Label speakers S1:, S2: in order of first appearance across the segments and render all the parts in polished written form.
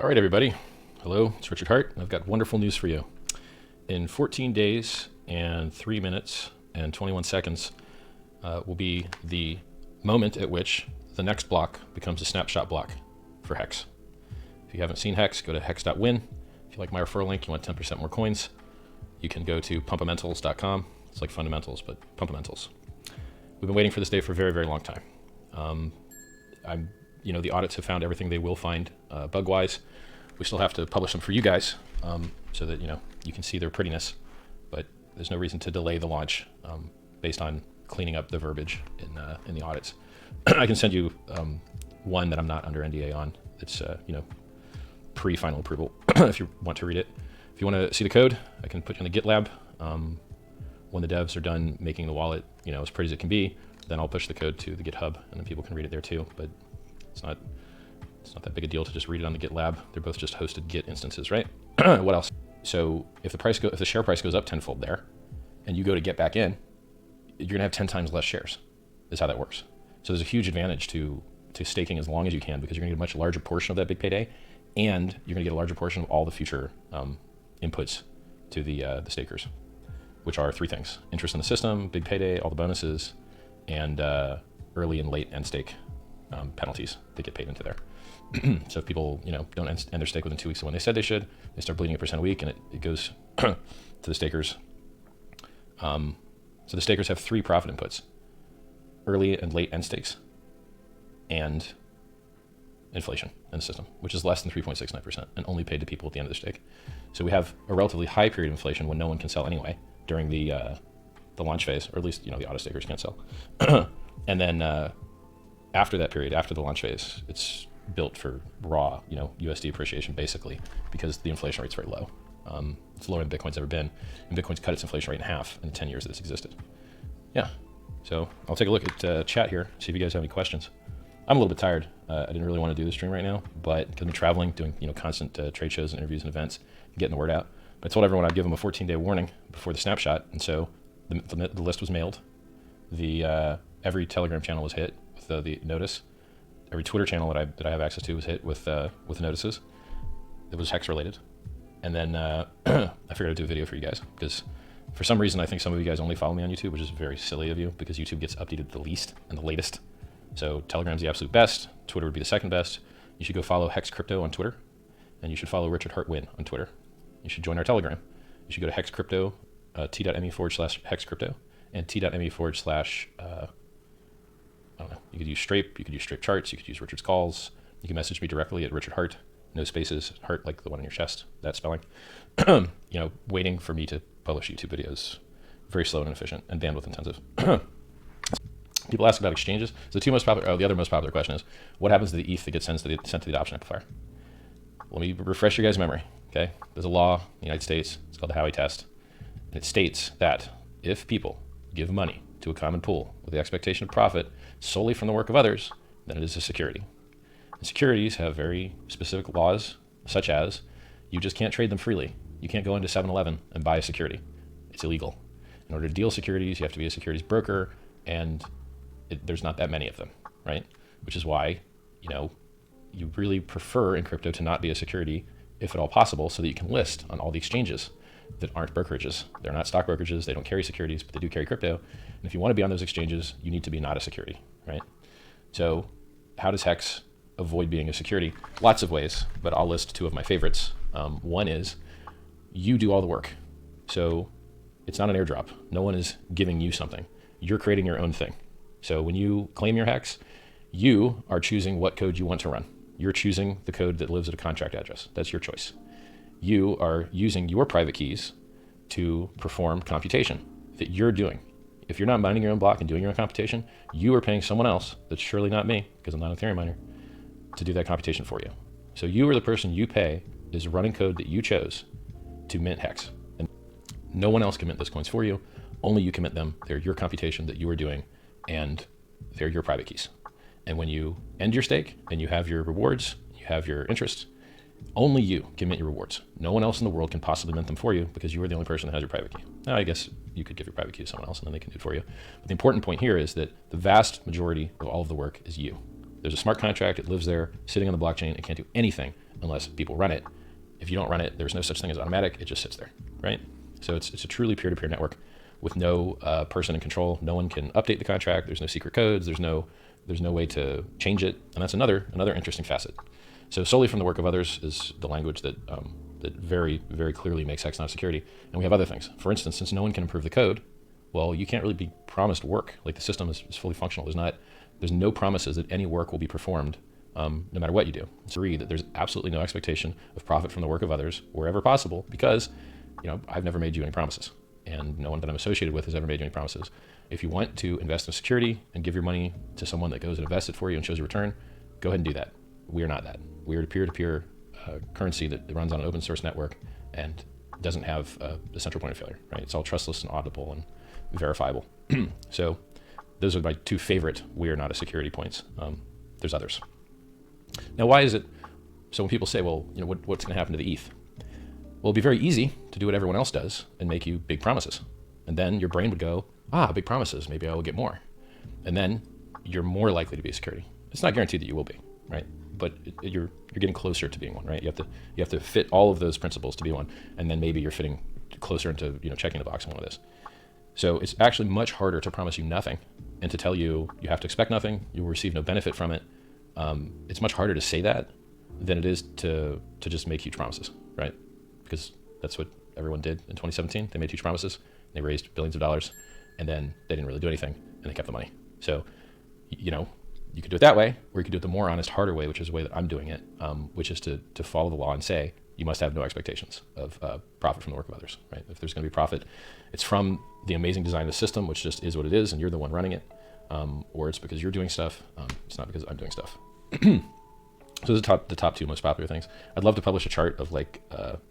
S1: All right, everybody. Hello, it's Richard Hart. I've got wonderful news for you. In 14 days and 3 minutes and 21 seconds will be the moment at which the next block becomes a snapshot block for Hex. If you haven't seen Hex, go to hex.win. If you like my referral link, you want 10% more coins, you can go to pumpamentals.com. It's like fundamentals, but pumpamentals. We've been waiting for this day for a very, very long time. The audits have found everything they will find bug-wise. We still have to publish them for you guys so that you can see their prettiness, but there's no reason to delay the launch based on cleaning up the verbiage in the audits. I can send you one that I'm not under NDA on. It's pre-final approval if you want to read it. If you want to see the code, I can put you in the GitLab. When the devs are done making the wallet as pretty as it can be, then I'll push the code to the GitHub and then people can read it there too. But it's not that big a deal to just read it on the GitLab. They're both just hosted Git instances, right? What else? So if the share price goes up tenfold there, and you go to get back in, you're gonna have 10 times less shares. Is how that works. So there's a huge advantage to staking as long as you can, because you're gonna get a much larger portion of that big payday, and you're gonna get a larger portion of all the future inputs to the stakers, which are 3 things: interest in the system, big payday, all the bonuses, and early and late end stake penalties that get paid into there. So if people don't end their stake within 2 weeks of when they said they should, they start bleeding 8% a week, and it goes to the stakers. So the stakers have 3 profit inputs: early and late end stakes, and inflation in the system, which is less than 3.69% and only paid to people at the end of the stake. So we have a relatively high period of inflation when no one can sell anyway during the launch phase, or at least the auto stakers can't sell. And then after that period, after the launch phase, it's built for raw USD appreciation basically, because the inflation rate's very low. It's lower than Bitcoin's ever been, and Bitcoin's cut its inflation rate in half in the 10 years that it's existed. Yeah, so I'll take a look at chat here, see if you guys have any questions. I'm a little bit tired. I didn't really want to do this stream right now, but because I'm traveling, doing constant trade shows and interviews and events, and getting the word out. But I told everyone I'd give them a 14-day warning before the snapshot, and so the list was mailed. Every Telegram channel was hit with the notice. Every Twitter channel that I have access to was hit with notices. It was Hex related. And then I figured I'd do a video for you guys, because for some reason I think some of you guys only follow me on YouTube, which is very silly of you, because YouTube gets updated the least and the latest. So Telegram's the absolute best. Twitter would be the second best. You should go follow Hex Crypto on Twitter, and you should follow Richard Hart Win on Twitter. You should join our Telegram. You should go to Hex Crypto, t.me/Hex Crypto, and t.me/ I don't know. You could use Strape. You could use Strape charts. You could use Richard's calls. You can message me directly at Richard Hart, no spaces, Hart like the one on your chest, that spelling. Waiting for me to publish YouTube videos, very slow and inefficient and bandwidth intensive. People ask about exchanges. So the other most popular question is, what happens to the ETH that gets sent to the adoption amplifier? Let me refresh your guys' memory. Okay, there's a law in the United States. It's called the Howey test, and it states that if people give money to a common pool with the expectation of profit solely from the work of others, then it is a security. And securities have very specific laws, such as you just can't trade them freely. You can't go into 7-Eleven and buy a security. It's illegal. In order to deal securities, you have to be a securities broker, and there's not that many of them, right? Which is why, you really prefer in crypto to not be a security, if at all possible, so that you can list on all the exchanges that aren't brokerages. They're not stock brokerages. They don't carry securities, but they do carry crypto. And if you want to be on those exchanges, you need to be not a security, right? So how does Hex avoid being a security? Lots of ways, but I'll list 2 of my favorites. One is you do all the work. So it's not an airdrop. No one is giving you something. You're creating your own thing. So when you claim your Hex, you are choosing what code you want to run. You're choosing the code that lives at a contract address. That's your choice. You are using your private keys to perform computation that you're doing. If you're not mining your own block and doing your own computation, you are paying someone else, that's surely not me, because I'm not an Ethereum miner, to do that computation for you. So you are the person you pay is running code that you chose to mint Hex. And no one else can mint those coins for you. Only you can mint them. They're your computation that you are doing, and they're your private keys. And when you end your stake and you have your rewards, you have your interest, only you can mint your rewards. No one else in the world can possibly mint them for you, because you are the only person that has your private key. Now, I guess you could give your private key to someone else and then they can do it for you. But the important point here is that the vast majority of all of the work is you. There's a smart contract. It lives there sitting on the blockchain. It can't do anything unless people run it. If you don't run it, there's no such thing as automatic. It just sits there, right? So it's a truly peer-to-peer network with no person in control. No one can update the contract. There's no secret codes. There's no way to change it. And that's another interesting facet. So solely from the work of others is the language that that very, very clearly makes Hex not security. And we have other things. For instance, since no one can improve the code, well, you can't really be promised work. Like the system is fully functional. There's no promises that any work will be performed no matter what you do. It's agree that there's absolutely no expectation of profit from the work of others wherever possible, because I've never made you any promises, and no one that I'm associated with has ever made you any promises. If you want to invest in security and give your money to someone that goes and invests it for you and shows you return, go ahead and do that. We are not that. We are a peer-to-peer currency that runs on an open source network and doesn't have a central point of failure, right? It's all trustless and auditable and verifiable. So those are my two favorite we are not a security points. There's others. Now, why is it, so when people say, well, what's going to happen to the ETH? Well, it'd be very easy to do what everyone else does and make you big promises. And then your brain would go, big promises, maybe I will get more. And then you're more likely to be a security. It's not guaranteed that you will be, right? But you're getting closer to being one, right? You have to fit all of those principles to be one, and then maybe you're fitting closer into checking the box on one of this. So it's actually much harder to promise you nothing and to tell you you have to expect nothing, you will receive no benefit from it. It's much harder to say that than it is to just make huge promises, right? Because that's what everyone did in 2017. They made huge promises, they raised billions of dollars, and then they didn't really do anything, and they kept the money. So, you could do it that way, or you could do it the more honest, harder way, which is the way that I'm doing it, which is to follow the law and say, you must have no expectations of profit from the work of others, right? If there's going to be profit, it's from the amazing design of the system, which just is what it is, and you're the one running it, or it's because you're doing stuff. It's not because I'm doing stuff. So those are the top two most popular things. I'd love to publish a chart of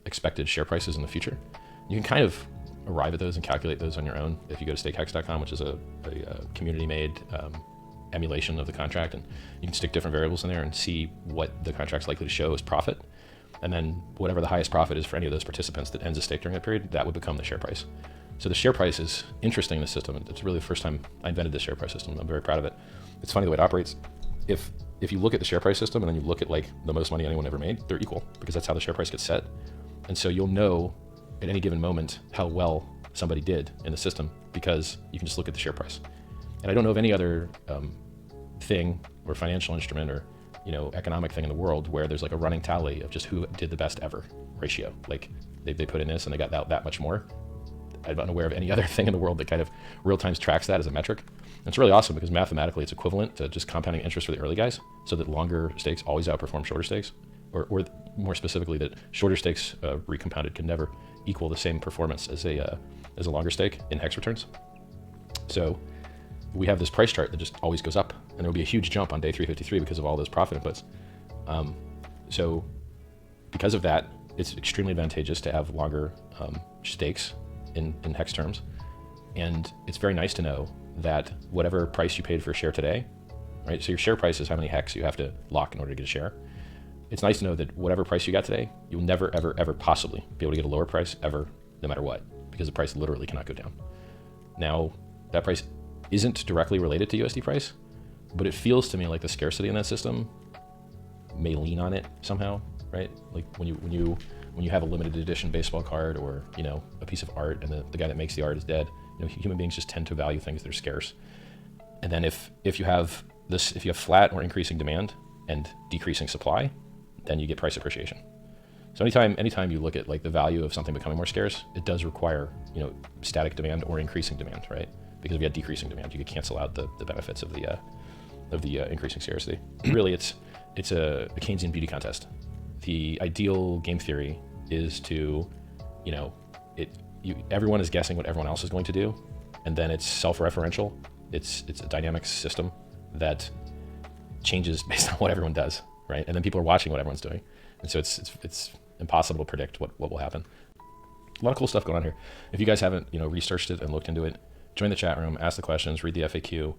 S1: expected share prices in the future. You can kind of arrive at those and calculate those on your own if you go to stakehex.com, which is a community-made emulation of the contract, and you can stick different variables in there and see what the contract's likely to show as profit. And then whatever the highest profit is for any of those participants that ends a stake during that period, that would become the share price. So the share price is interesting in the system. It's really the first time I invented this share price system. I'm very proud of it. It's funny the way it operates. If you look at the share price system and then you look at the most money anyone ever made, they're equal, because that's how the share price gets set. And so you'll know at any given moment how well somebody did in the system, because you can just look at the share price. And I don't know of any other thing or financial instrument or economic thing in the world where there's a running tally of just who did the best ever ratio. They put in this and they got that much more. I'm unaware of any other thing in the world that kind of real-time tracks that as a metric. And it's really awesome because mathematically it's equivalent to just compounding interest for the early guys, so that longer stakes always outperform shorter stakes, or more specifically that shorter stakes recompounded can never equal the same performance as a longer stake in hex returns. So we have this price chart that just always goes up, and there'll be a huge jump on day 353 because of all those profit inputs. So because of that, it's extremely advantageous to have longer stakes in hex terms. And it's very nice to know that whatever price you paid for a share today, right? So your share price is how many hex you have to lock in order to get a share. It's nice to know that whatever price you got today, you'll never, ever, ever possibly be able to get a lower price ever, no matter what, because the price literally cannot go down. Now, that price isn't directly related to USD price, but it feels to me like the scarcity in that system may lean on it somehow, right? Like when you have a limited edition baseball card, or a piece of art, and the guy that makes the art is dead. Human beings just tend to value things that are scarce. And then if you have flat or increasing demand and decreasing supply, then you get price appreciation. So anytime you look at the value of something becoming more scarce, it does require static demand or increasing demand, right? Because if you had decreasing demand, you could cancel out the benefits of the increasing scarcity. Really, it's a Keynesian beauty contest. The ideal game theory is to, everyone is guessing what everyone else is going to do, and then it's self-referential. It's a dynamic system that changes based on what everyone does, right? And then people are watching what everyone's doing, and so it's impossible to predict what will happen. A lot of cool stuff going on here. If you guys haven't researched it and looked into it, join the chat room, ask the questions, read the FAQ.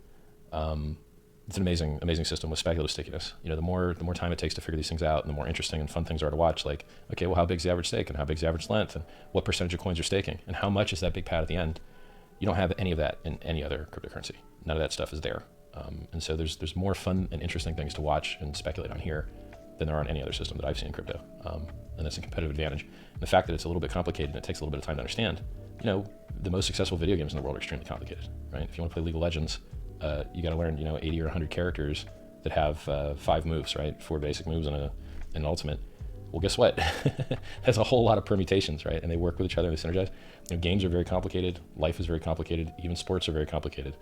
S1: It's an amazing system with speculative stickiness. The more time it takes to figure these things out, and the more interesting and fun things are to watch. Okay, well, how big's the average stake, and how big's the average length, and what percentage of coins are staking, and how much is that big pad at the end? You don't have any of that in any other cryptocurrency. None of that stuff is there. And so there's more fun and interesting things to watch and speculate on here than there are on any other system that I've seen in crypto. And that's a competitive advantage. And the fact that it's a little bit complicated and it takes a little bit of time to understand, you know, the most successful video games in the world are extremely complicated, right? If you want to play League of Legends, you got to learn, you know, 80 or 100 characters that have 5 moves, right? 4 basic moves and an ultimate. Well, guess what? There's a whole lot of permutations, right? And they work with each other and they synergize. You know, games are very complicated. Life is very complicated. Even sports are very complicated.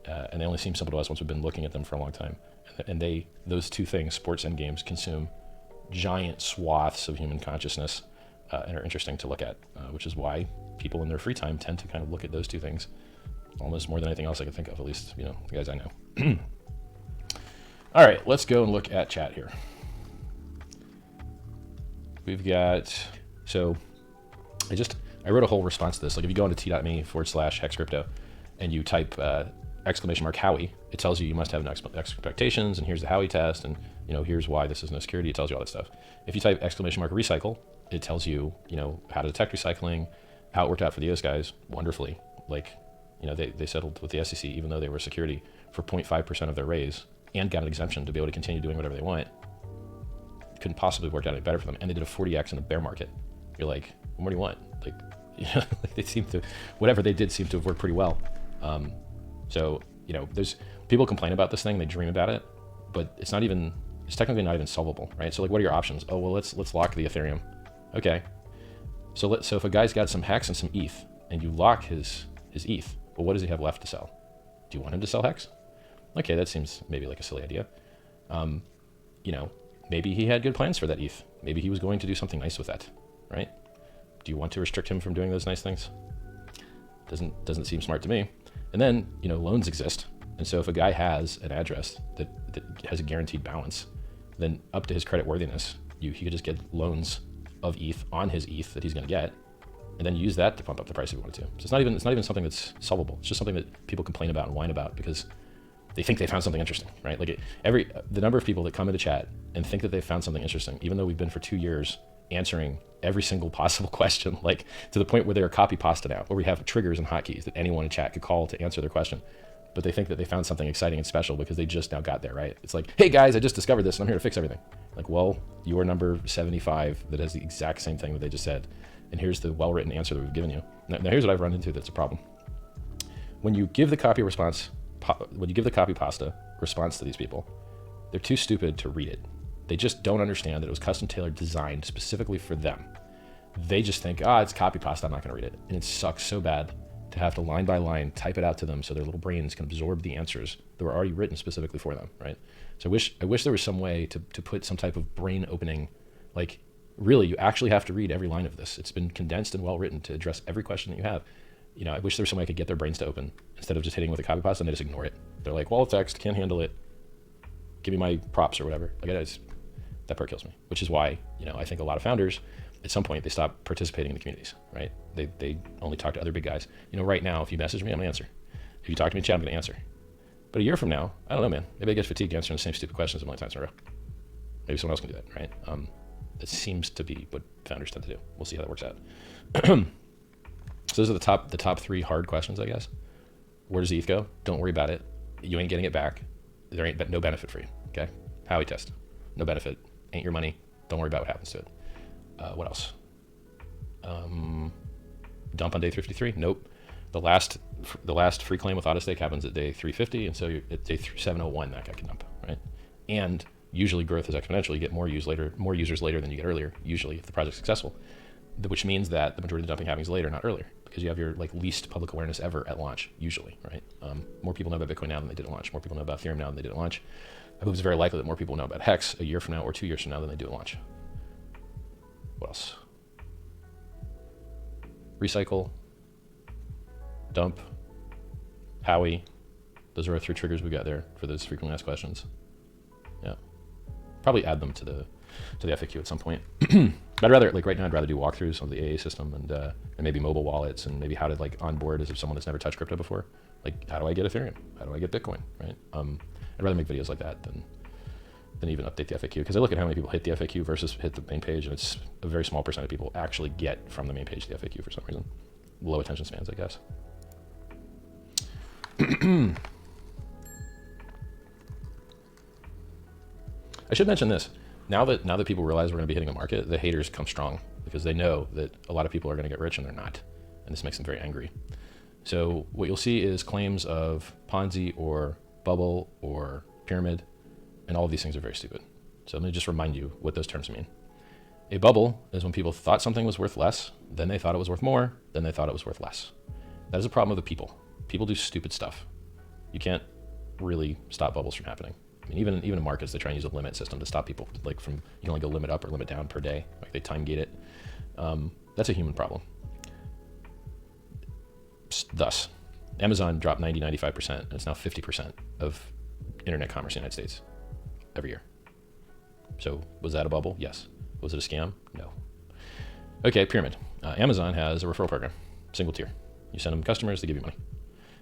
S1: And they only seem simple to us once we've been looking at them for a long time. And those two things, sports and games, consume giant swaths of human consciousness and are interesting to look at, which is why people in their free time tend to kind of look at those two things almost more than anything else I can think of, at least, you know, the guys I know. All right, let's go and look at chat here. We've got, so I wrote a whole response to this. Like if you go into t.me/hexcrypto and you type !Howie, it tells you must have no expectations, and here's the Howie test, and you know, here's why this is no security. It tells you all that stuff. If you type !recycle, it tells you, you know, how to detect recycling, how it worked out for the US guys wonderfully. Like, you know, they settled with the SEC, even though they were security, for 0.5% of their raise and got an exemption to be able to continue doing whatever they want. Couldn't possibly work out any better for them. And they did a 40x in a bear market. You're like, what do you want? Like, you know, like they seem to, whatever they did seemed to have worked pretty well. So, you know, there's people complain about this thing, they dream about it, but it's technically not even solvable, right? So like, what are your options? Oh, well, let's lock the Ethereum. Okay. So if a guy's got some Hex and some ETH and you lock his ETH, well, what does he have left to sell? Do you want him to sell Hex? Okay, that seems maybe like a silly idea. You know, maybe he had good plans for that ETH. Maybe he was going to do something nice with that, right? Do you want to restrict him from doing those nice things? Doesn't seem smart to me. And then, you know, loans exist. And so if a guy has an address that has a guaranteed balance, then up to his credit worthiness, he could just get loans of ETH on his ETH that he's going to get, and then use that to pump up the price if he wanted to. So it's not even something that's solvable. It's just something that people complain about and whine about because they think they found something interesting, right? Like the number of people that come into chat and think that they found something interesting, even though we've been for 2 years answering every single possible question, like to the point where they're copy pasta now, where we have triggers and hotkeys that anyone in chat could call to answer their question. But they think that they found something exciting and special because they just now got there, right? It's like, hey guys, I just discovered this and I'm here to fix everything. Like, well, you are number 75 that has the exact same thing that they just said. And here's the well-written answer that we've given you. Now here's what I've run into that's a problem. When you give the copy pasta response to these people, they're too stupid to read it. They just don't understand that it was custom tailored, designed specifically for them. They just think, it's copy pasta, I'm not gonna read it. And it sucks so bad to have to line by line type it out to them so their little brains can absorb the answers that were already written specifically for them, right? So I wish there was some way to put some type of brain opening, like really you actually have to read every line of this. It's been condensed and well written to address every question that you have. You know, I wish there was some way I could get their brains to open instead of just hitting with a copy pasta and they just ignore it. They're like, well, text, can't handle it. Give me my props or whatever. Like that part kills me, which is why, you know, I think a lot of founders, at some point, they stop participating in the communities, right? They only talk to other big guys. You know, right now, if you message me, I'm gonna answer. If you talk to me in chat, I'm gonna answer. But a year from now, I don't know, man. Maybe I get fatigued answering the same stupid questions a million times in a row. Maybe someone else can do that, right? That seems to be what founders tend to do. We'll see how that works out. So those are the top 3 hard questions, I guess. Where does ETH go? Don't worry about it. You ain't getting it back. There ain't no benefit for you, okay? Howie test, no benefit. Ain't your money. Don't worry about what happens to it. What else? Dump on day 353? Nope. The last free claim with auto stake happens at day 350, and so you're at day 701 that guy can dump, right? And usually growth is exponential. You get more users later than you get earlier, usually if the project's successful, which means that the majority of the dumping happens later, not earlier, because you have your like least public awareness ever at launch, usually, right? More people know about Bitcoin now than they did at launch. More people know about Ethereum now than they did at launch. I believe it's very likely that more people know about Hex a year from now or 2 years from now than they do at launch. What else? Recycle, dump, Howie. Those are our 3 triggers we got there for those frequently asked questions. Yeah, probably add them to the FAQ at some point. But I'd rather, like right now, I'd rather do walkthroughs on the AA system and maybe mobile wallets and maybe how to like onboard as if someone that's never touched crypto before. Like, how do I get Ethereum? How do I get Bitcoin? Right? I'd rather make videos like that than even update the FAQ, because I look at how many people hit the FAQ versus hit the main page, and it's a very small percent of people actually get from the main page to the FAQ for some reason. Low attention spans, I guess. I should mention this. now that people realize we're going to be hitting a market, the haters come strong because they know that a lot of people are going to get rich and they're not. And this makes them very angry. So what you'll see is claims of Ponzi or bubble or pyramid, and all of these things are very stupid. So let me just remind you what those terms mean. A bubble is when people thought something was worth less, then they thought it was worth more, then they thought it was worth less. That is a problem with the people. People do stupid stuff. You can't really stop bubbles from happening. I mean, even in markets, they try and use a limit system to stop people, like you can only go limit up or limit down per day. Like they time gate it. That's a human problem. Thus, Amazon dropped 95%, and it's now 50% of internet commerce in the United States every year. So was that a bubble? Yes. Was it a scam? No. Okay, pyramid. Amazon has a referral program, single tier. You send them customers, they give you money.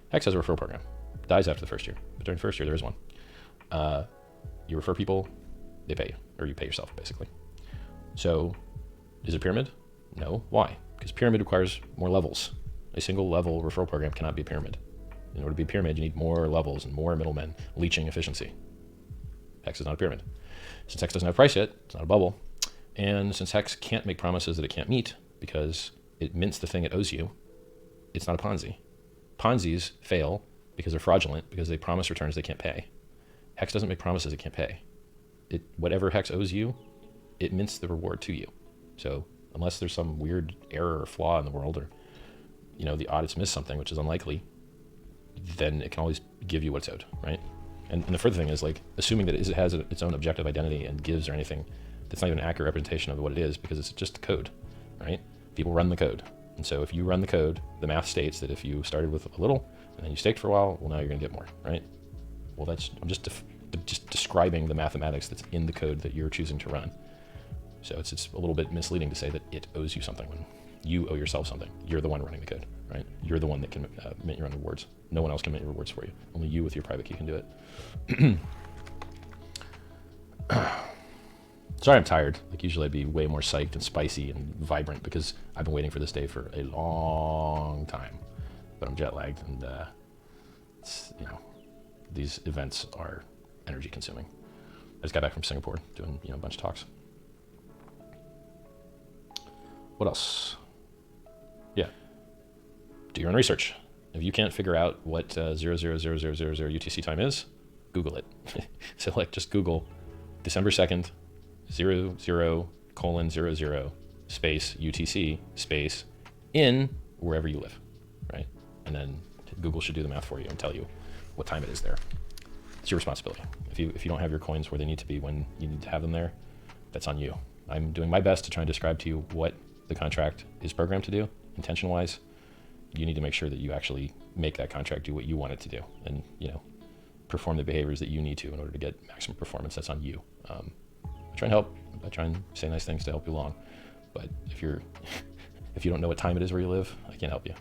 S1: Hex has a referral program. Dies after the first year, but during the first year there is one. You refer people, they pay you, or you pay yourself basically. So is it pyramid? No. Why? Because pyramid requires more levels. A single level referral program cannot be a pyramid. In order to be a pyramid, you need more levels and more middlemen leeching efficiency. Hex is not a pyramid. Since Hex doesn't have price yet, it's not a bubble. And since Hex can't make promises that it can't meet because it mints the thing it owes you, it's not a Ponzi. Ponzi's fail because they're fraudulent, because they promise returns they can't pay. Hex doesn't make promises it can't pay. Whatever Hex owes you, it mints the reward to you. So unless there's some weird error or flaw in the world, or the audits miss something, which is unlikely, then it can always give you what's owed, right? And the further thing is, like, assuming that it has its own objective identity and gives or anything, that's not even an accurate representation of what it is, because it's just code, right? People run the code. And so if you run the code, the math states that if you started with a little and then you staked for a while, well, now you're going to get more, right? Well, I'm just describing the mathematics that's in the code that you're choosing to run. So it's a little bit misleading to say that it owes you something when you owe yourself something. You're the one running the code, right? You're the one that can mint your own rewards. No one else can mint your rewards for you. Only you with your private key can do it. Sorry, I'm tired. Like usually I'd be way more psyched and spicy and vibrant because I've been waiting for this day for a long time. But I'm jet lagged, and these events are energy consuming. I just got back from Singapore doing a bunch of talks. What else? Yeah. Do your own research. If you can't figure out what 0.00000 UTC time is, Google it. So just Google December 2nd, 00:00 space UTC space in wherever you live, right? And then Google should do the math for you and tell you what time it is there. It's your responsibility. If you don't have your coins where they need to be when you need to have them there, that's on you. I'm doing my best to try and describe to you what the contract is programmed to do, intention-wise. You need to make sure that you actually make that contract do what you want it to do, and perform the behaviors that you need to in order to get maximum performance. That's on you. I try and help. I try and say nice things to help you along. But if you don't know what time it is where you live, I can't help you.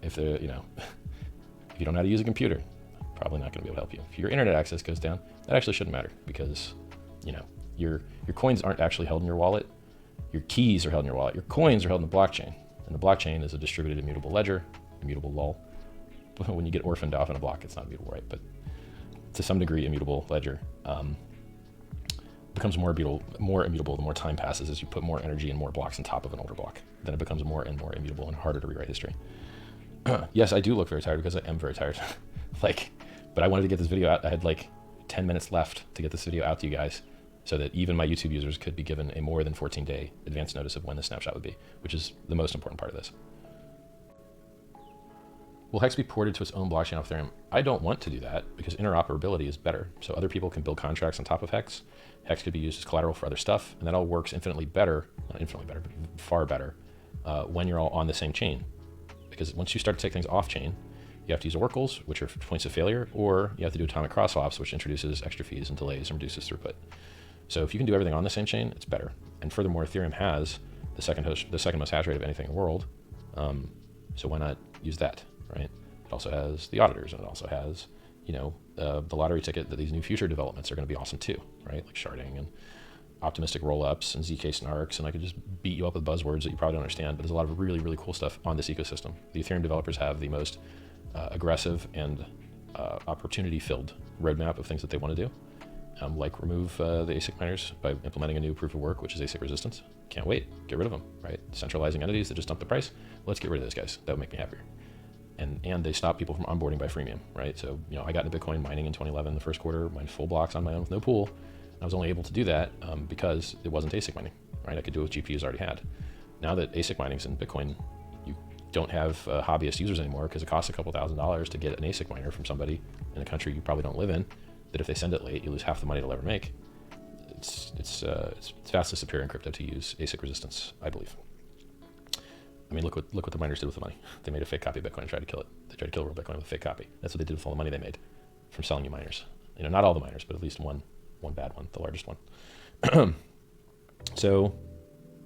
S1: If you don't know how to use a computer, probably not going to be able to help you. If your internet access goes down, that actually shouldn't matter, because your coins aren't actually held in your wallet. Your keys are held in your wallet. Your coins are held in the blockchain, and the blockchain is a distributed immutable ledger, immutable lol. When you get orphaned off in a block, it's not immutable, right? But to some degree, immutable ledger becomes more immutable the more time passes, as you put more energy and more blocks on top of an older block. Then it becomes more and more immutable and harder to rewrite history. Yes, I do look very tired because I am very tired. But I wanted to get this video out. I had 10 minutes left to get this video out to you guys, so that even my YouTube users could be given a more than 14-day advance notice of when the snapshot would be, which is the most important part of this. Will Hex be ported to its own blockchain off Ethereum? I don't want to do that, because interoperability is better. So other people can build contracts on top of Hex. Hex could be used as collateral for other stuff, and that all works infinitely better, not infinitely better, but far better, when you're all on the same chain. Because once you start to take things off chain, you have to use oracles, which are points of failure, or you have to do atomic cross swaps, which introduces extra fees and delays and reduces throughput. So if you can do everything on the same chain, it's better. And furthermore, Ethereum has the second most hash rate of anything in the world. So why not use that, right? It also has the auditors, and it also has, the lottery ticket that these new future developments are going to be awesome too, right? Like sharding and optimistic rollups and ZK snarks, and I could just beat you up with buzzwords that you probably don't understand, but there's a lot of really, really cool stuff on this ecosystem. The Ethereum developers have the most aggressive and opportunity-filled roadmap of things that they want to do. like remove the ASIC miners by implementing a new proof of work, which is ASIC resistance. Can't wait. Get rid of them, right? Centralizing entities that just dump the price. Let's get rid of those guys. That would make me happier. And they stop people from onboarding by freemium, right? So, I got into Bitcoin mining in 2011, the first quarter, mined full blocks on my own with no pool. And I was only able to do that because it wasn't ASIC mining, right? I could do it with GPUs I already had. Now that ASIC mining's in Bitcoin, you don't have hobbyist users anymore because it costs a couple $1,000s to get an ASIC miner from somebody in a country you probably don't live in, that if they send it late, you lose half the money they'll ever make. It's vastly superior in crypto to use ASIC resistance, I believe. I mean, look what the miners did with the money. They made a fake copy of Bitcoin and tried to kill it. They tried to kill real Bitcoin with a fake copy. That's what they did with all the money they made from selling you miners. Not all the miners, but at least one bad one, the largest one. So,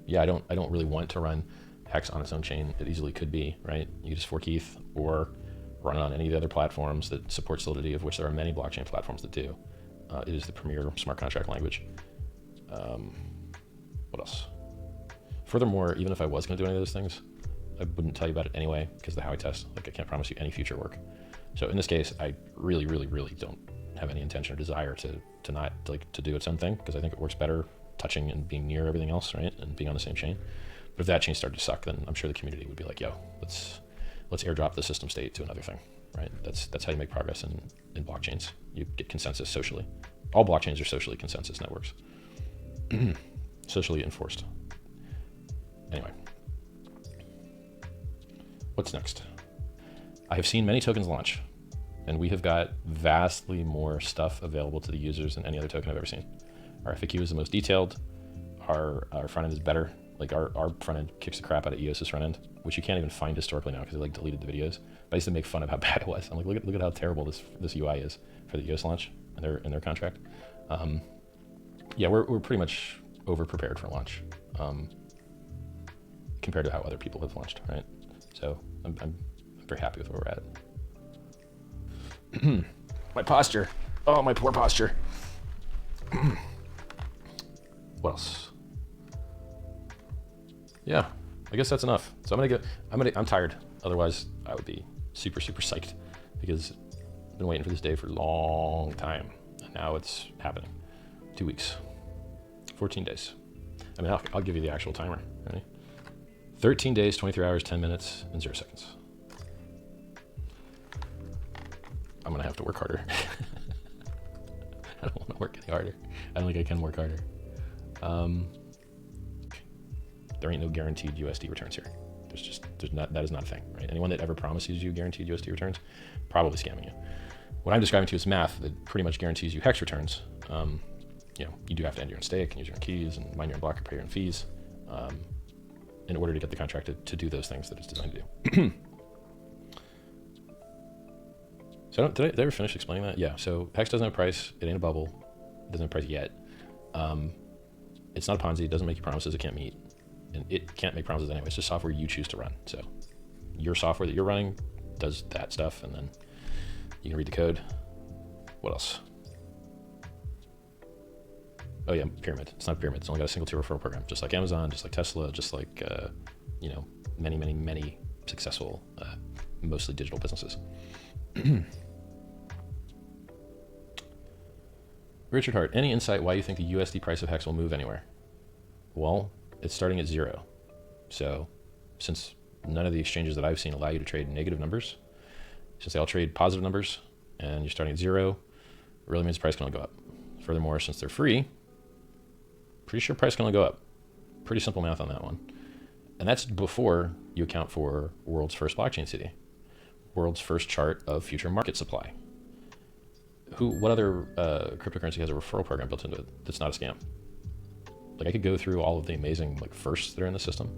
S1: yeah, I don't really want to run Hex on its own chain. It easily could be, right? You just fork ETH or run it on any of the other platforms that support Solidity, of which there are many blockchain platforms that do. It is the premier smart contract language. What else? Furthermore, even if I was going to do any of those things, I wouldn't tell you about it anyway because of the Howey test. Like, I can't promise you any future work. So in this case, I really, really, really don't have any intention or desire to do its own thing, because I think it works better touching and being near everything else, right? And being on the same chain. But if that chain started to suck, then I'm sure the community would be like, yo, let's airdrop the system state to another thing, right? That's how you make progress in blockchains. You get consensus socially. All blockchains are socially consensus networks. Socially enforced. Anyway. What's next? I have seen many tokens launch, and we have got vastly more stuff available to the users than any other token I've ever seen. Our FAQ is the most detailed. Our front end is better. Like, our front end kicks the crap out of EOS's front end, which you can't even find historically now because they deleted the videos. But I used to make fun of how bad it was. I'm like, look at how terrible this UI is for the EOS launch in their contract. Yeah, we're pretty much over prepared for launch compared to how other people have launched, right? So I'm very happy with where we're at. My posture. Oh, my poor posture. What else? Yeah, I guess that's enough. So I'm tired. Otherwise, I would be super, super psyched because I've been waiting for this day for a long time. And now it's happening. 2 weeks, 14 days. I mean, I'll give you the actual timer. Ready? 13 days, 23 hours, 10 minutes, and 0 seconds. I'm gonna have to work harder. I don't want to work any harder. I don't think I can work harder. There ain't no guaranteed USD returns here. That is not a thing, right? Anyone that ever promises you guaranteed USD returns, probably scamming you. What I'm describing to you is math that pretty much guarantees you Hex returns. You do have to end your own stake and use your own keys and mine your own block and pay your own fees in order to get the contract to do those things that it's designed to do. So did I ever finish explaining that? Yeah, so Hex doesn't have a price. It ain't a bubble. It doesn't have a price yet. It's not a Ponzi. It doesn't make you promises it can't meet. And it can't make promises anyway. It's just software you choose to run. So your software that you're running does that stuff, and then you can read the code. What else? Oh yeah, pyramid. It's not a pyramid. It's only got a single tier referral program, just like Amazon, just like Tesla, just like many successful, mostly digital businesses. Richard Hart, any insight why you think the USD price of Hex will move anywhere? Well, it's starting at 0. So since none of the exchanges that I've seen allow you to trade negative numbers, since they all trade positive numbers and you're starting at 0, it really means the price can only go up. Furthermore, since they're free, pretty sure price can only go up. Pretty simple math on that one. And that's before you account for world's first blockchain city, world's first chart of future market supply. What other cryptocurrency has a referral program built into it that's not a scam? Like, I could go through all of the amazing firsts that are in the system.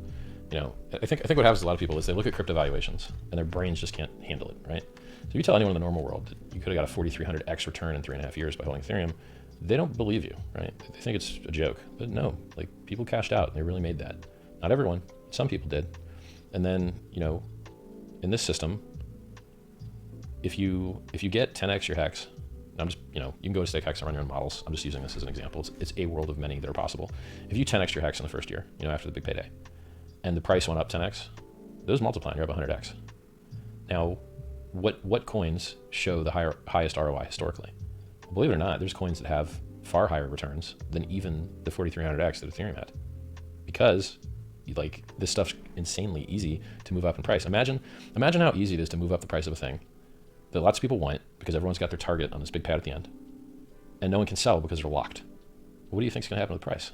S1: I think what happens to a lot of people is they look at crypto valuations and their brains just can't handle it, right? So if you tell anyone in the normal world that you could have got a 4,300x return in 3.5 years by holding Ethereum, they don't believe you, right? They think it's a joke. But no, people cashed out and they really made that. Not everyone, some people did. And then, in this system, if you get 10x your Hex, I'm just, you can go to stake Hex and run your own models. I'm just using this as an example. It's a world of many that are possible. If you 10x your Hex in the first year, after the big payday, and the price went up 10x, those multiply and you're up 100x. Now, what coins show the highest ROI historically? Believe it or not, there's coins that have far higher returns than even the 4300X that Ethereum had, because like this stuff's insanely easy to move up in price. Imagine how easy it is to move up the price of a thing that lots of people want because everyone's got their target on this big pad at the end, and no one can sell because they're locked. What do you think is going to happen with the price?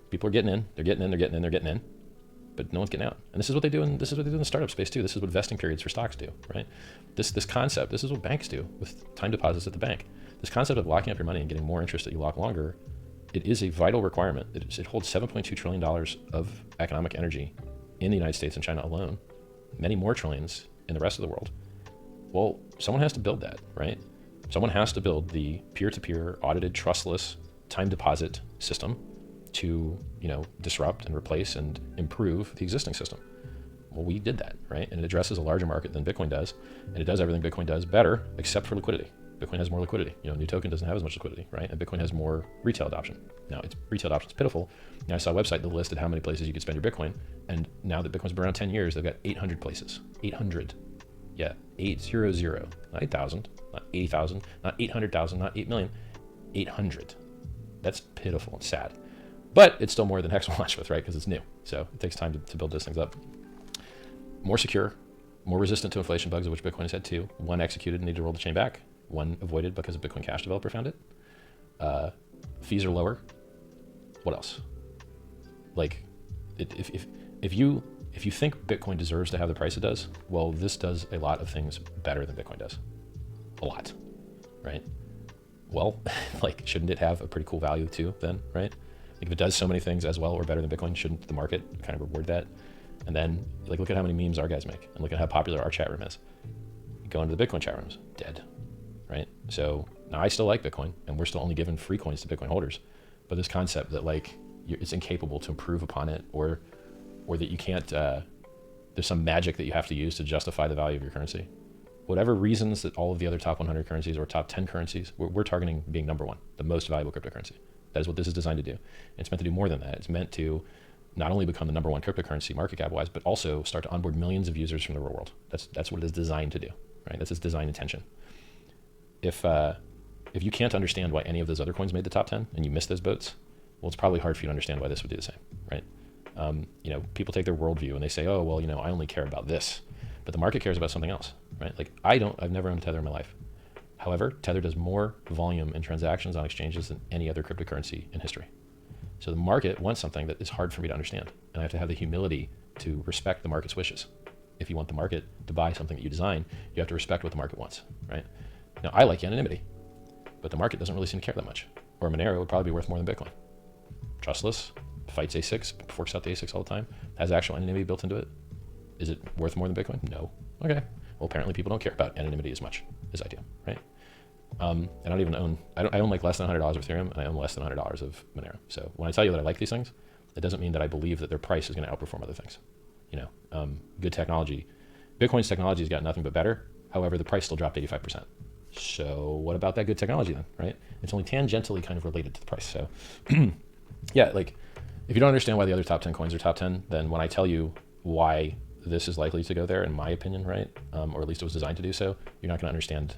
S1: People are getting in, they're getting in, they're getting in, they're getting in, but no one's getting out. And this is what they do in the startup space too. This is what vesting periods for stocks do, right? This concept, this is what banks do with time deposits at the bank. This concept of locking up your money and getting more interest that you lock longer, it is a vital requirement. It holds $7.2 trillion of economic energy in the United States and China alone, many more trillions in the rest of the world. Well, someone has to build that, right? Someone has to build the peer-to-peer, audited, trustless time deposit system to, disrupt and replace and improve the existing system. Well, we did that, right? And it addresses a larger market than Bitcoin does, and it does everything Bitcoin does better, except for liquidity. Bitcoin has more liquidity. New token doesn't have as much liquidity, right? And Bitcoin has more retail adoption. Now, its retail adoption is pitiful. Now, I saw a website that listed how many places you could spend your Bitcoin, and now that Bitcoin's been around 10 years, they've got 800 places. 800. Yeah, 800. Not 8,000, not 80,000, not 800,000, not 8 million. 800. That's pitiful and sad. But it's still more than Hex will launch with, right? Because it's new. So it takes time to build those things up. More secure, more resistant to inflation bugs, of which Bitcoin has had two. One executed and needed to roll the chain back. One avoided because a Bitcoin Cash developer found it. Fees are lower. What else? Like, if you think Bitcoin deserves to have the price it does, well, this does a lot of things better than Bitcoin does. A lot, right? Well, like, shouldn't it have a pretty cool value too then, right? Like, if it does so many things as well or better than Bitcoin, shouldn't the market kind of reward that? And then, like, look at how many memes our guys make, and look at how popular our chat room is. You go into the Bitcoin chat rooms, dead, right? So now I still like Bitcoin, and we're still only giving free coins to Bitcoin holders. But this concept that, like, it's incapable to improve upon it, or that you can't, there's some magic that you have to use to justify the value of your currency. Whatever reasons that all of the other top 100 currencies or top 10 currencies, we're targeting being number one, the most valuable cryptocurrency. That is what this is designed to do. And it's meant to do more than that. It's meant to not only become the number one cryptocurrency market cap wise, but also start to onboard millions of users from the real world. That's what it is designed to do, right? That's its design intention. If you can't understand why any of those other coins made the top 10 and you miss those boats, well, it's probably hard for you to understand why this would do the same, right? People take their worldview and they say, oh, well, I only care about this, but the market cares about something else, right? Like, I've never owned Tether in my life. However, Tether does more volume and transactions on exchanges than any other cryptocurrency in history. So the market wants something that is hard for me to understand. And I have to have the humility to respect the market's wishes. If you want the market to buy something that you design, you have to respect what the market wants, right? Now, I like anonymity, but the market doesn't really seem to care that much. Or Monero would probably be worth more than Bitcoin. Trustless, fights A6, forks out the A6 all the time, has actual anonymity built into it. Is it worth more than Bitcoin? No. Okay. Well, apparently people don't care about anonymity as much as I do, right? I own like less than $100 of Ethereum, and I own less than $100 of Monero. So when I tell you that I like these things, it doesn't mean that I believe that their price is going to outperform other things. Good technology. Bitcoin's technology has got nothing but better. However, the price still dropped 85%. So what about that good technology then, right? It's only tangentially kind of related to the price. So yeah, like, if you don't understand why the other top 10 coins are top 10, then when I tell you why this is likely to go there, in my opinion, right? Or at least it was designed to do so, you're not going to understand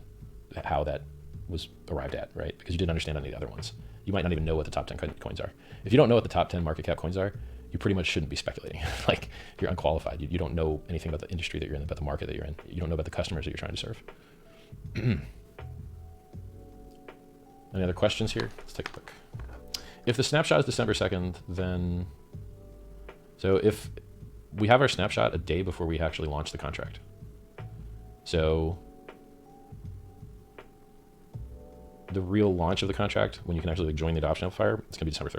S1: how that was arrived at, right? Because you didn't understand any of the other ones. You might not even know what the top 10 coins are. If you don't know what the top 10 market cap coins are, you pretty much shouldn't be speculating. Like, you're unqualified. You don't know anything about the industry that you're in, about the market that you're in. You don't know about the customers that you're trying to serve. Any other questions here? Let's take a look. If the snapshot is December 2nd, then, so if we have our snapshot a day before we actually launch the contract. So the real launch of the contract, when you can actually join the adoption amplifier, it's going to be December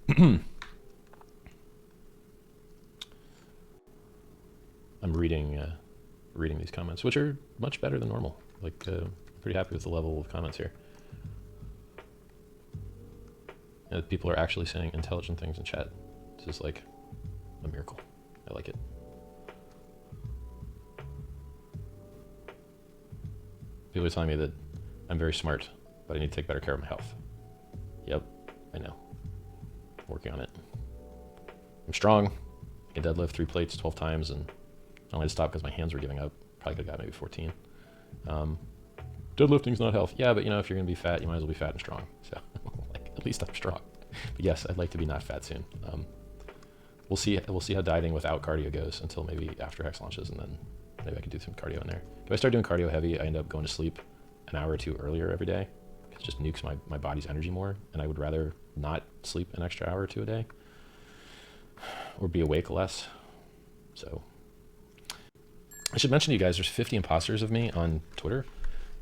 S1: 3rd. I'm reading these comments, which are much better than normal. Like, pretty happy with the level of comments here. And people are actually saying intelligent things in chat. This is like a miracle. I like it. People are telling me that I'm very smart, but I need to take better care of my health. Yep, I know. Working on it. I'm strong. I can deadlift 3 plates 12 times, and I only had to stop because my hands were giving up. Probably could have got maybe 14. deadlifting's not health. Yeah, but you know, if you're gonna be fat, you might as well be fat and strong. So like, at least I'm strong. But yes, I'd like to be not fat soon. We'll see how dieting without cardio goes until maybe after Hex launches, and then maybe I can do some cardio in there. If I start doing cardio heavy, I end up going to sleep an hour or two earlier every day. It just nukes my body's energy more, and I would rather not sleep an extra hour or two a day or be awake less. So I should mention to you guys, there's 50 imposters of me on Twitter,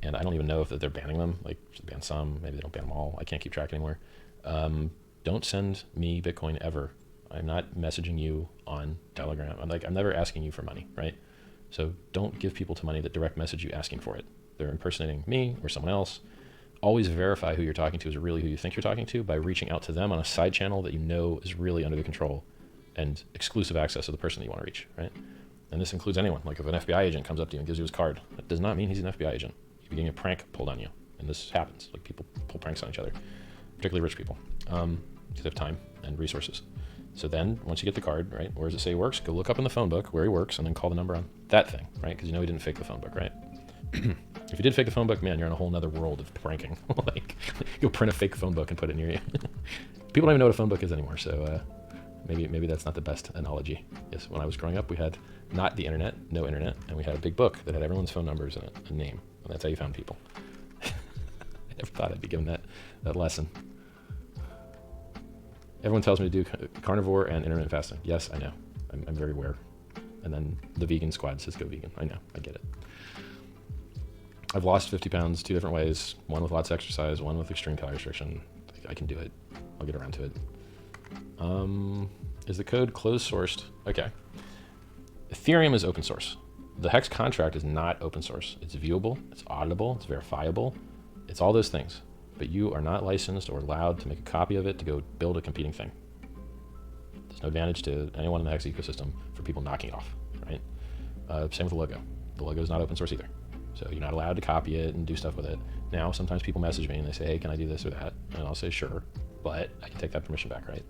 S1: and I don't even know if they're banning them. Like, should they ban some? Maybe they don't ban them all. I can't keep track anymore. Don't send me Bitcoin ever. I'm not messaging you on Telegram. I'm never asking you for money, right? So don't give people to money that direct message you asking for it. They're impersonating me or someone else. Always verify who you're talking to is really who you think you're talking to by reaching out to them on a side channel that you know is really under the control and exclusive access to the person that you want to reach, right? And this includes anyone. Like if an FBI agent comes up to you and gives you his card, that does not mean he's an FBI agent. You're getting a prank pulled on you. And this happens. Like people pull pranks on each other, particularly rich people, because they have time and resources. So then once you get the card, right, where does it say he works? Go look up in the phone book where he works and then call the number on that thing, right? Because you know he didn't fake the phone book, right? If you did fake the phone book, man, you're in a whole nother world of pranking. Like, you'll print a fake phone book and put it near you. People don't even know what a phone book is anymore, so maybe that's not the best analogy. Yes, when I was growing up, we had not the internet, no internet, and we had a big book that had everyone's phone numbers in it, a name, and that's how you found people. I never thought I'd be given that lesson. Everyone tells me to do carnivore and intermittent fasting. Yes, I know. I'm very aware. And then the vegan squad says go vegan. I know. I get it. I've lost 50 pounds 2 different ways. One with lots of exercise, one with extreme calorie restriction. I can do it. I'll get around to it. Is the code closed sourced? Okay. Ethereum is open source. The Hex contract is not open source. It's viewable, it's auditable, it's verifiable. It's all those things. But you are not licensed or allowed to make a copy of it to go build a competing thing. There's no advantage to anyone in the Hex ecosystem for people knocking it off, right? Same with the logo. The logo is not open source either. So you're not allowed to copy it and do stuff with it. Now, sometimes people message me and they say, hey, can I do this or that? And I'll say, sure, but I can take that permission back, right?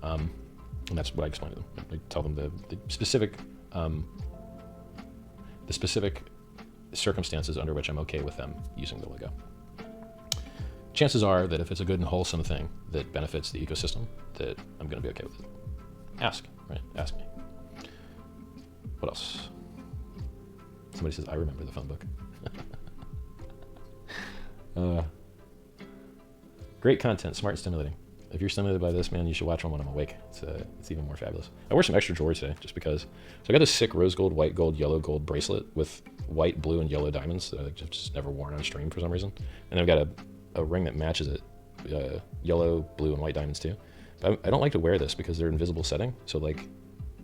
S1: And that's what I explain to them. I tell them the specific circumstances under which I'm okay with them using the logo. Chances are that if it's a good and wholesome thing that benefits the ecosystem, that I'm going to be okay with it. Ask, right? Ask me. What else? Somebody says, I remember the phone book. Great content, smart and stimulating. If you're stimulated by this, man, you should watch one when I'm awake. It's even more fabulous. I wear some extra jewelry today just because. So I got this sick rose gold, white gold, yellow gold bracelet with white, blue, and yellow diamonds that I've just never worn on stream for some reason. And I've got a ring that matches it, yellow, blue, and white diamonds too. But I don't like to wear this because they're invisible setting, so like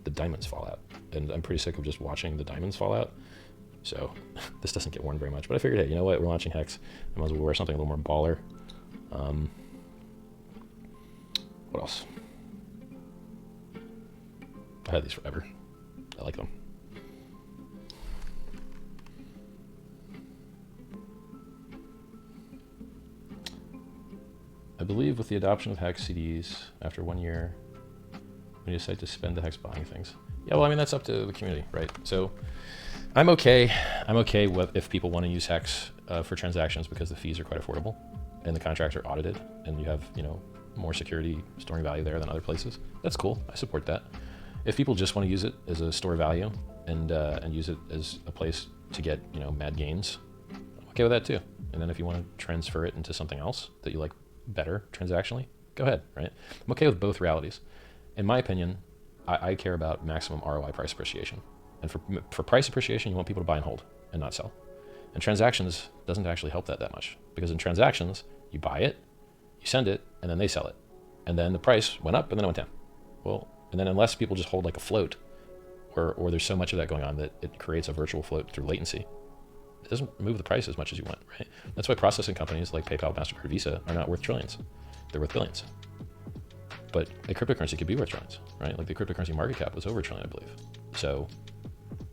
S1: the diamonds fall out. And I'm pretty sick of just watching the diamonds fall out. So this doesn't get worn very much. But I figured, hey, you know what? We're launching Hex. I might as well wear something a little more baller. What else? I had these forever. I like them. I believe with the adoption of Hex CDs after 1 year, when you decide to spend the Hex buying things. Yeah, well, I mean, that's up to the community, right? So I'm okay with if people want to use Hex for transactions because the fees are quite affordable and the contracts are audited and you have, more security storing value there than other places. That's cool. I support that. If people just want to use it as a store value and use it as a place to get, mad gains, I'm okay with that too. And then if you want to transfer it into something else that you like better transactionally, go ahead, right? I'm okay with both realities. In my opinion, I care about maximum ROI price appreciation. And for price appreciation, you want people to buy and hold and not sell. And transactions doesn't actually help that much because in transactions, you buy it, you send it, and then they sell it. And then the price went up and then it went down. Well, and then unless people just hold like a float or there's so much of that going on that it creates a virtual float through latency, it doesn't move the price as much as you want, right? That's why processing companies like PayPal, MasterCard, Visa are not worth trillions. They're worth billions. But a cryptocurrency could be worth trillions, right? Like the cryptocurrency market cap was over $1 trillion, I believe. So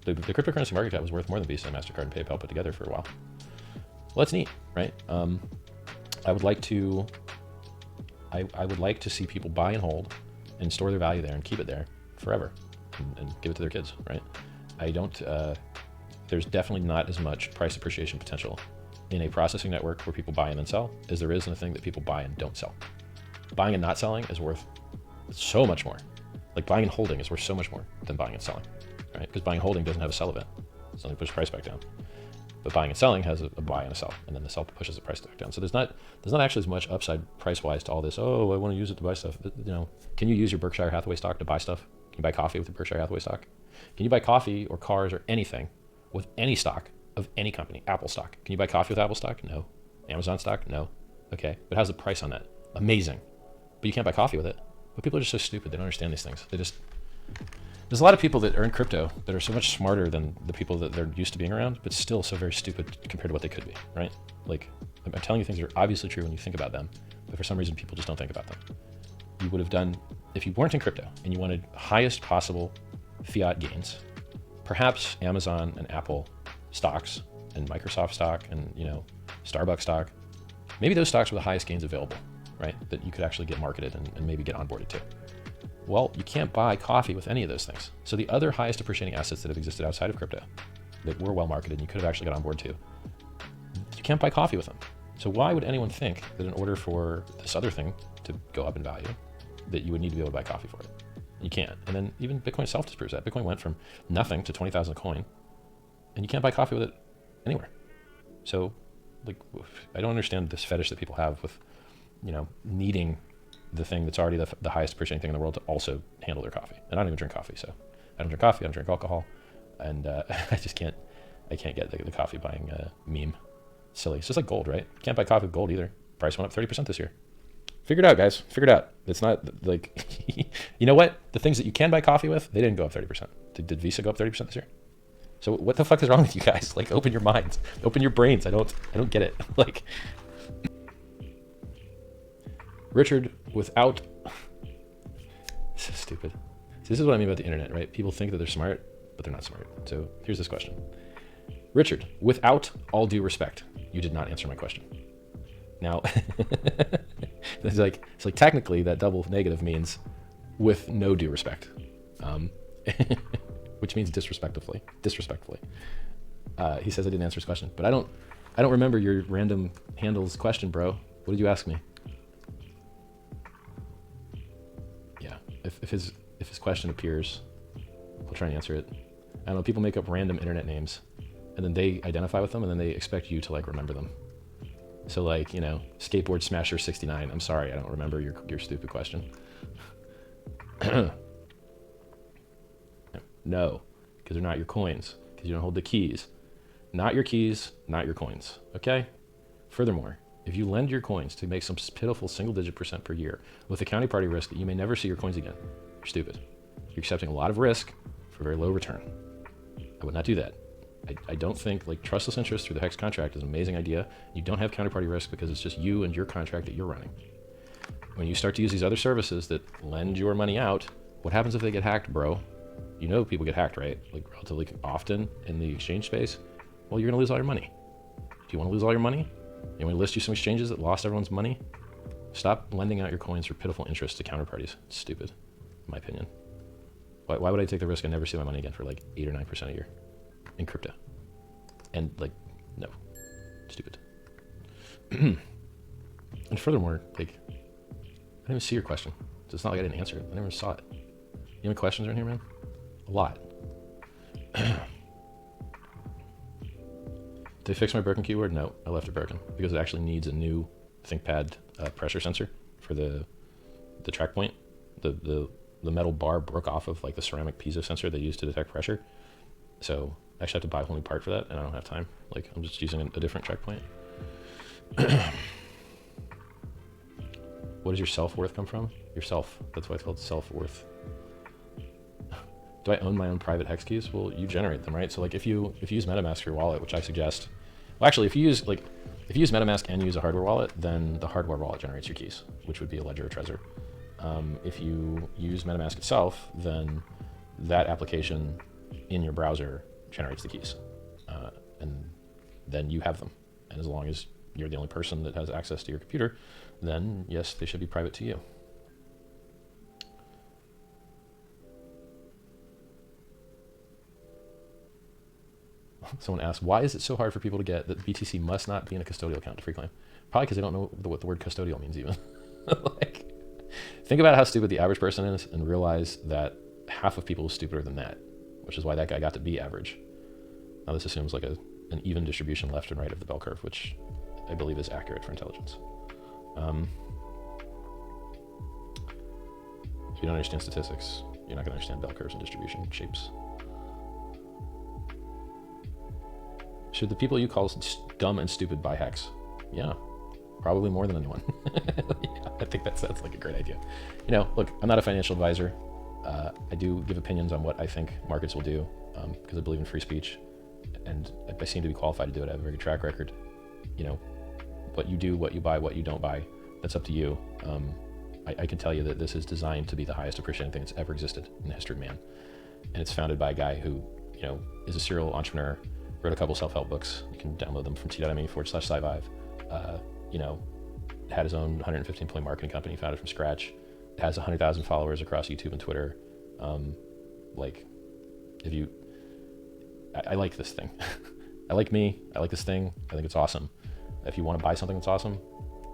S1: the cryptocurrency market cap was worth more than Visa, MasterCard, and PayPal put together for a while. Well, that's neat, right? I would like to see people buy and hold and store their value there and keep it there forever and give it to their kids, right? There's definitely not as much price appreciation potential in a processing network where people buy and then sell as there is in a thing that people buy and don't sell. Buying and not selling is worth so much more. Like buying and holding is worth so much more than buying and selling, right? Because buying and holding doesn't have a sell event. It's only push price back down. But buying and selling has a buy and a sell, and then the sell pushes the price back down. So there's not actually as much upside price-wise to all this. Oh, I want to use it to buy stuff. You know, can you use your Berkshire Hathaway stock to buy stuff? Can you buy coffee with the Berkshire Hathaway stock? Can you buy coffee or cars or anything with any stock of any company? Apple stock. Can you buy coffee with Apple stock? No. Amazon stock? No. Okay. But how's the price on that? Amazing. But you can't buy coffee with it. But people are just so stupid. They don't understand these things. There's a lot of people that are in crypto that are so much smarter than the people that they're used to being around, but still so very stupid compared to what they could be, right? Like, I'm telling you things that are obviously true when you think about them, but for some reason people just don't think about them. You would have done, if you weren't in crypto and you wanted highest possible fiat gains, perhaps Amazon and Apple stocks and Microsoft stock and, you know, Starbucks stock, maybe those stocks were the highest gains available, right? That you could actually get marketed and maybe get onboarded to. Well, you can't buy coffee with any of those things. So the other highest appreciating assets that have existed outside of crypto that were well marketed and you could have actually got on board to, you can't buy coffee with them. So why would anyone think that in order for this other thing to go up in value, that you would need to be able to buy coffee for it? You can't. And then even Bitcoin itself disproves that. Bitcoin went from nothing to 20,000 a coin, and you can't buy coffee with it anywhere. So, like, I don't understand this fetish that people have with, you know, needing the thing that's already the highest appreciating thing in the world to also handle their coffee. And I don't even drink coffee, so I don't drink coffee, I don't drink alcohol, and I can't get the coffee buying meme. It's silly. It's just like gold, right? Can't buy coffee with gold either. Price went up 30% this year. Figure it out, guys. Figure it out. It's not like, you know what? The things that you can buy coffee with, they didn't go up 30%. Did Visa go up 30% this year? So what the fuck is wrong with you guys? Like, open your minds, open your brains. I don't get it. Like, Richard, without, so stupid. So this is what I mean about the internet, right? People think that they're smart, but they're not smart. So here's this question. Richard, without all due respect, you did not answer my question. Now, it's like technically that double negative means with no due respect, which means disrespectfully. He says I didn't answer his question, but I don't remember your random handles question, bro. What did you ask me? Yeah, if his question appears, I'll try and answer it. I don't know, people make up random internet names and then they identify with them and then they expect you to like remember them. So like, you know, Skateboard Smasher 69. I'm sorry, I don't remember your stupid question. No, because they're not your coins, because you don't hold the keys. Not your keys, not your coins, okay? Furthermore, if you lend your coins to make some pitiful single-digit % per year with a counterparty risk that you may never see your coins again, you're stupid. You're accepting a lot of risk for very low return. I would not do that. I don't think, like, trustless interest through the Hex contract is an amazing idea. You don't have counterparty risk because it's just you and your contract that you're running. When you start to use these other services that lend your money out, what happens if they get hacked, bro? You know people get hacked, right? Like, relatively often in the exchange space. Well, you're gonna lose all your money. Do you wanna lose all your money? You want me to list you some exchanges that lost everyone's money? Stop lending out your coins for pitiful interest to counterparties. It's stupid, in my opinion. Why would I take the risk and never see my money again for like 8 or 9% a year in crypto? And like, no, stupid. And furthermore, like, I didn't even see your question. So it's not like I didn't answer it. I never saw it. You have any questions in here, man? A lot. Did they fix my broken keyword? No, I left it broken because it actually needs a new ThinkPad pressure sensor for the track point. The metal bar broke off of like the ceramic piezo sensor they use to detect pressure. So I actually have to buy a whole new part for that, and I don't have time. Like, I'm just using a different track point. What does your self-worth come from? Yourself. That's why it's called self-worth. Do I own my own private hex keys? Well, you generate them, right? So like if you use MetaMask for your wallet, which I suggest, well, actually, if you use MetaMask and use a hardware wallet, then the hardware wallet generates your keys, which would be a Ledger or Trezor. If you use MetaMask itself, then that application in your browser generates the keys, and then you have them. And as long as you're the only person that has access to your computer, then yes, they should be private to you. Someone asked, why is it so hard for people to get that BTC must not be in a custodial account to free claim? Probably because they don't know what the word custodial means even. Like, think about how stupid the average person is and realize that half of people is stupider than that, which is why that guy got to be average. Now this assumes like an even distribution left and right of the bell curve, which I believe is accurate for intelligence. If you don't understand statistics, you're not going to understand bell curves and distribution shapes. Should the people you call dumb and stupid buy Hex? Yeah, probably more than anyone. Yeah, I think that sounds like a great idea. You know, look, I'm not a financial advisor. I do give opinions on what I think markets will do because I believe in free speech, and I seem to be qualified to do it. I have a very good track record. You know, what you do, what you buy, what you don't buy, that's up to you. I can tell you that this is designed to be the highest appreciating thing that's ever existed in the history of man. And it's founded by a guy who, you know, is a serial entrepreneur, wrote a couple self-help books. You can download them from t.me/scivive. You know, had his own 115-point marketing company, founded from scratch. It has 100,000 followers across YouTube and Twitter. Like, if you, I like this thing. I like me, I like this thing. I think it's awesome. If you want to buy something that's awesome,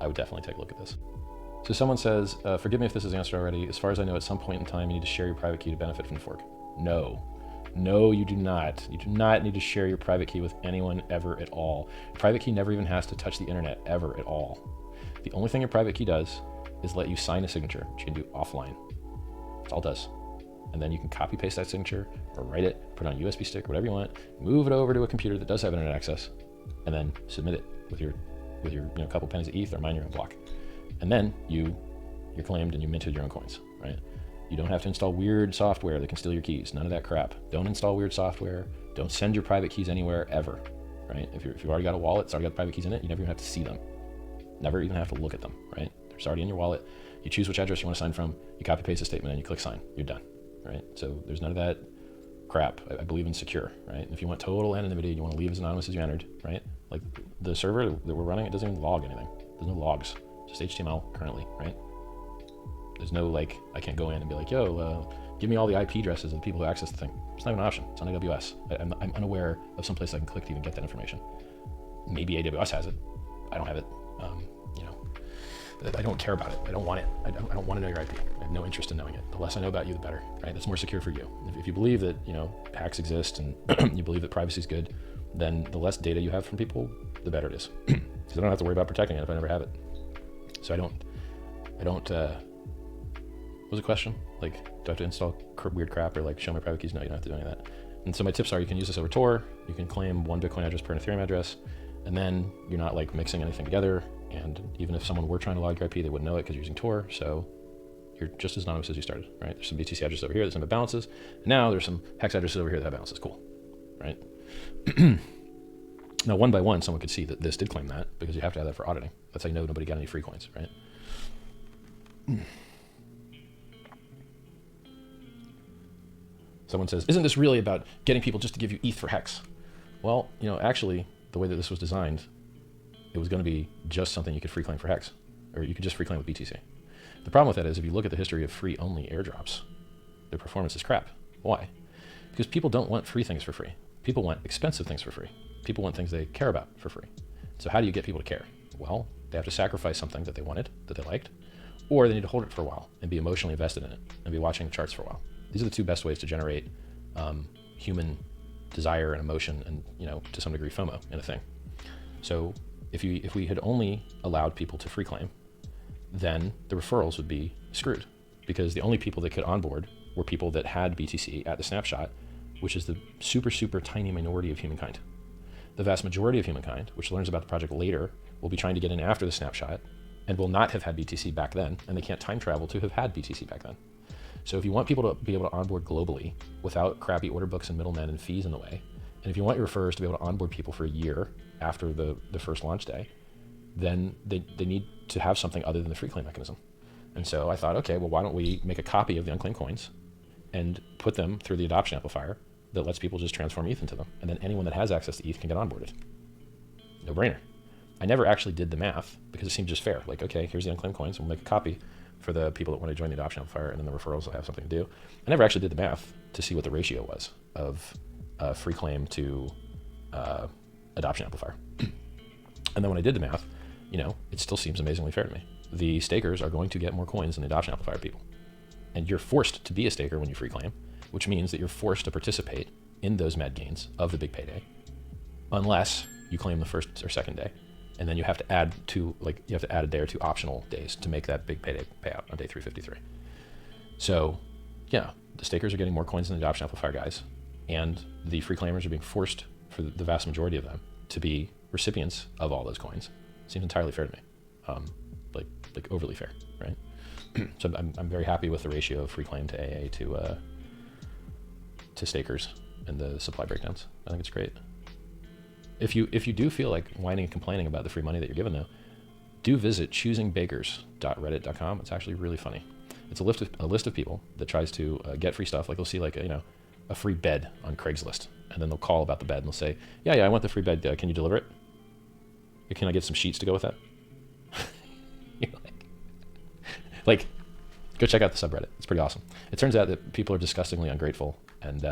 S1: I would definitely take a look at this. So someone says, forgive me if this is answered already. As far as I know, at some point in time, you need to share your private key to benefit from the fork. No. No, you do not. You do not need to share your private key with anyone ever at all. Your private key never even has to touch the internet ever at all. The only thing your private key does is let you sign a signature, which you can do offline. That's all it does. And then you can copy paste that signature or write it, put it on a USB stick, whatever you want, move it over to a computer that does have internet access, and then submit it with your couple pennies of ETH or mine your own block. And then you're claimed and you minted your own coins, right? You don't have to install weird software that can steal your keys. None of that crap. Don't install weird software. Don't send your private keys anywhere ever, right? If you've already got a wallet, it's already got private keys in it, you never even have to see them. Never even have to look at them, right? They're already in your wallet. You choose which address you want to sign from, you copy paste a statement and you click sign, you're done, right? So there's none of that crap. I believe in secure, right? If you want total anonymity, you want to leave as anonymous as you entered, right? Like the server that we're running, it doesn't even log anything. There's no logs, just HTML currently, right? There's no like, I can't go in and be like, yo, give me all the IP addresses of the people who access the thing. It's not even an option. It's on AWS. I'm unaware of some place I can click to even get that information. Maybe AWS has it. I don't have it. You know, I don't care about it. I don't want it. I don't want to know your IP. I have no interest in knowing it. The less I know about you, the better, right? That's more secure for you. If you believe that, you know, hacks exist and you believe that privacy is good, then the less data you have from people, the better it is. Because I don't have to worry about protecting it if I never have it. So I don't, what was the question? Like, do I have to install weird crap or like show my private keys? No, you don't have to do any of that. And so my tips are, you can use this over Tor. You can claim one Bitcoin address per Ethereum address. And then you're not like mixing anything together. And even if someone were trying to log your IP, they wouldn't know it because you're using Tor. So you're just as anonymous as you started, right? There's some BTC addresses over here, there's some balances. And now there's some hex addresses over here that have balances. Cool, right? Now, one by one, someone could see that this did claim that because you have to have that for auditing. That's how you know nobody got any free coins, right? Someone says, isn't this really about getting people just to give you ETH for Hex? Well, you know, actually, the way that this was designed, it was going to be just something you could free claim for Hex, or you could just free claim with BTC. The problem with that is if you look at the history of free-only airdrops, their performance is crap. Why? Because people don't want free things for free. People want expensive things for free. People want things they care about for free. So how do you get people to care? Well, they have to sacrifice something that they wanted, that they liked, or they need to hold it for a while and be emotionally invested in it and be watching the charts for a while. These are the two best ways to generate human desire and emotion and, you know, to some degree FOMO in a thing. So if we had only allowed people to free claim, then the referrals would be screwed because the only people that could onboard were people that had BTC at the snapshot, which is the super, super tiny minority of humankind. The vast majority of humankind, which learns about the project later, will be trying to get in after the snapshot and will not have had BTC back then, and they can't time travel to have had BTC back then. So if you want people to be able to onboard globally without crappy order books and middlemen and fees in the way, and if you want your referrers to be able to onboard people for a year after the first launch day, then they need to have something other than the free claim mechanism. And so I thought, okay, well, why don't we make a copy of the unclaimed coins and put them through the adoption amplifier that lets people just transform ETH into them. And then anyone that has access to ETH can get onboarded. No brainer. I never actually did the math because it seemed just fair. Like, okay, here's the unclaimed coins. We'll make a copy for the people that want to join the adoption amplifier, and then the referrals will have something to do. I never actually did the math to see what the ratio was of free claim to adoption amplifier. And then when I did the math, it still seems amazingly fair to me. The stakers are going to get more coins than the adoption amplifier people. And you're forced to be a staker when you free claim, which means that you're forced to participate in those med gains of the big payday, unless you claim the first or second day. And then you have to add a day or two optional days to make that big payday payout on day 353. So yeah, the stakers are getting more coins than the adoption amplifier guys, and the free claimers are being forced, for the vast majority of them, to be recipients of all those coins. Seems entirely fair to me, like overly fair, right? So I'm very happy with the ratio of free claim to AA to stakers and the supply breakdowns. I think it's great. If you do feel like whining and complaining about the free money that you're given, though, do visit choosingbakers.reddit.com. It's actually really funny. It's a list of people that tries to get free stuff. Like they'll see a free bed on Craigslist, and then they'll call about the bed and they'll say, yeah, I want the free bed. Can you deliver it? Can I get some sheets to go with that? Like, go check out the subreddit. It's pretty awesome. It turns out that people are disgustingly ungrateful, and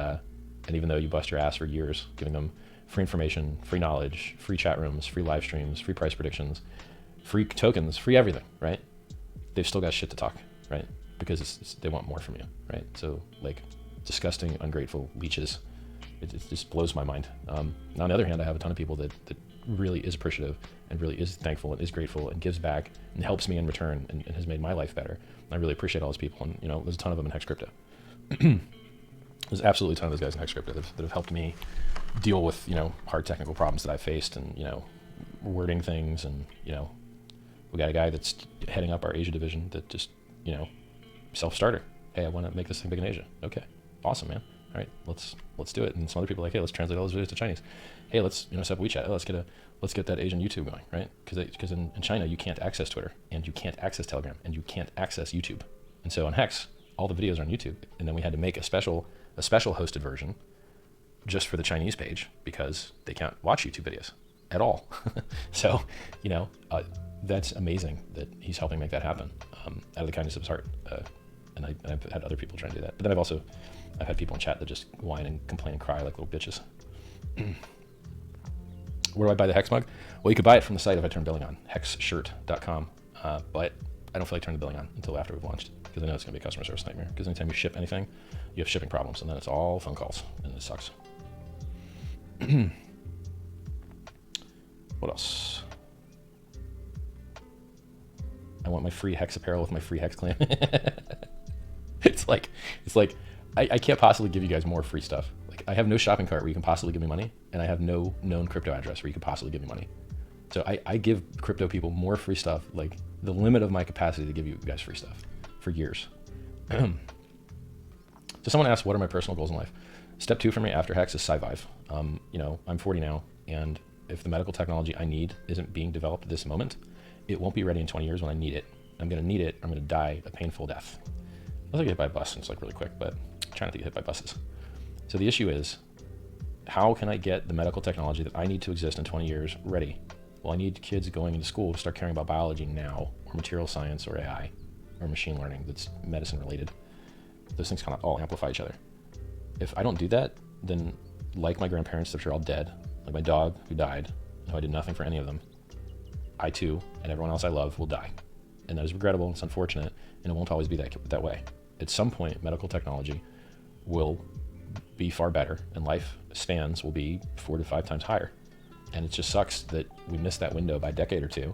S1: even though you bust your ass for years, giving them free information, free knowledge, free chat rooms, free live streams, free price predictions, free tokens, free everything, right? They've still got shit to talk, right? Because they want more from you, right? So like, disgusting, ungrateful leeches. It just blows my mind. On the other hand, I have a ton of people that really is appreciative and really is thankful and is grateful and gives back and helps me in return and has made my life better. And I really appreciate all those people. And there's a ton of them in Hex Crypto. There's absolutely a ton of those guys in Hex Crypto that have helped me deal with hard technical problems that I faced, and wording things, and we got a guy that's heading up our Asia division that just self-starter. Hey, I want to make this thing big in Asia. Okay, awesome, man. All right, let's do it. And some other people are like, hey, let's translate all those videos to Chinese. Hey, let's set up WeChat. Oh, let's get that Asian YouTube going, right? Because in China you can't access Twitter, and you can't access Telegram, and you can't access YouTube. And so on Hex, all the videos are on YouTube, and then we had to make a special hosted version just for the Chinese page because they can't watch YouTube videos at all. So that's amazing that he's helping make that happen out of the kindness of his heart. And I've had other people try to do that. But then I've had people in chat that just whine and complain and cry like little bitches. Where do I buy the Hex mug? Well, you could buy it from the site if I turn billing on, hexshirt.com. But I don't feel like turning the billing on until after we've launched, because I know it's going to be a customer service nightmare. Because anytime you ship anything, you have shipping problems, and then it's all phone calls, and it sucks. What else? I want my free Hex apparel with my free Hex clan. It's like I can't possibly give you guys more free stuff. Like, I have no shopping cart where you can possibly give me money, and I have no known crypto address where you can possibly give me money. So I give crypto people more free stuff, like the limit of my capacity to give you guys free stuff, for years. So someone asked, what are my personal goals in life? Step 2 for me after Hex is survive. I'm 40 now, and if the medical technology I need isn't being developed at this moment, it won't be ready in 20 years when I need it. I'm going to need it. I'm going to die a painful death. I'll get hit by a bus, and it's like really quick, but I'm trying not to get hit by buses. So the issue is, how can I get the medical technology that I need to exist in 20 years ready? Well, I need kids going into school to start caring about biology now, or material science, or AI, or machine learning that's medicine related. Those things kind of all amplify each other. If I don't do that, then like my grandparents, which are all dead, like my dog who died, who I did nothing for any of them, I too, and everyone else I love, will die. And that is regrettable, it's unfortunate, and it won't always be that way. At some point, medical technology will be far better, and life spans will be 4 to 5 times higher. And it just sucks that we missed that window by a decade or two,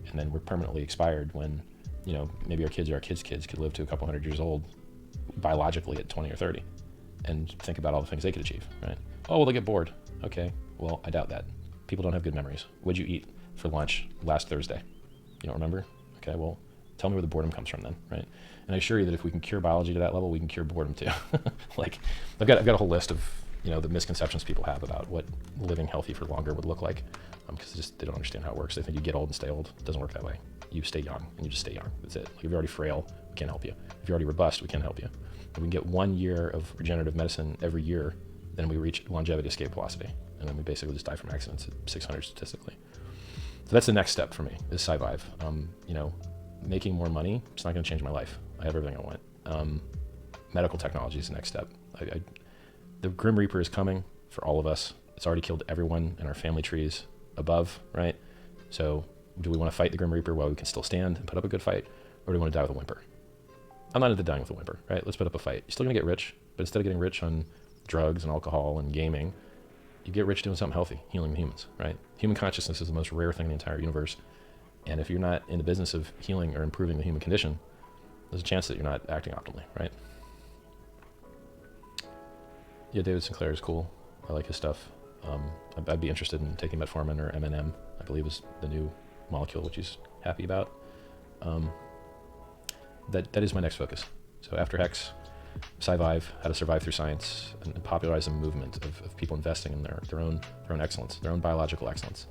S1: and then we're permanently expired when, maybe our kids or our kids' kids could live to a couple hundred years old biologically at 20 or 30, and think about all the things they could achieve, right? Oh, well, they get bored. Okay, well, I doubt that. People don't have good memories. What'd you eat for lunch last Thursday? You don't remember? Okay, well, tell me where the boredom comes from then, right? And I assure you that if we can cure biology to that level, we can cure boredom too. Like, I've got a whole list of, the misconceptions people have about what living healthy for longer would look like, because they don't understand how it works. They think you get old and stay old. It doesn't work that way. You stay young, and you just stay young. That's it. Like, if you're already frail, we can't help you. If you're already robust, we can't help you. If we can get 1 year of regenerative medicine every year, then we reach longevity escape velocity, and then we basically just die from accidents at 600 statistically. So that's the next step for me, is survive. Making more money, it's not going to change my life. I have everything I want. Medical technology is the next step. The Grim Reaper is coming for all of us. It's already killed everyone in our family trees above, right? So do we want to fight the Grim Reaper while we can still stand and put up a good fight, or do we want to die with a whimper? I'm not into dying with a whimper, right? Let's put up a fight. You're still gonna get rich, but instead of getting rich on drugs and alcohol and gaming, you get rich doing something healthy, healing the humans, right? Human consciousness is the most rare thing in the entire universe. And if you're not in the business of healing or improving the human condition, there's a chance that you're not acting optimally, right? Yeah, David Sinclair is cool. I like his stuff. I'd be interested in taking metformin or MNM, I believe is the new molecule, which he's happy about. That is my next focus. So after Hex, Survive, how to survive through science, and popularize a movement of people investing in their own excellence, their own biological excellence.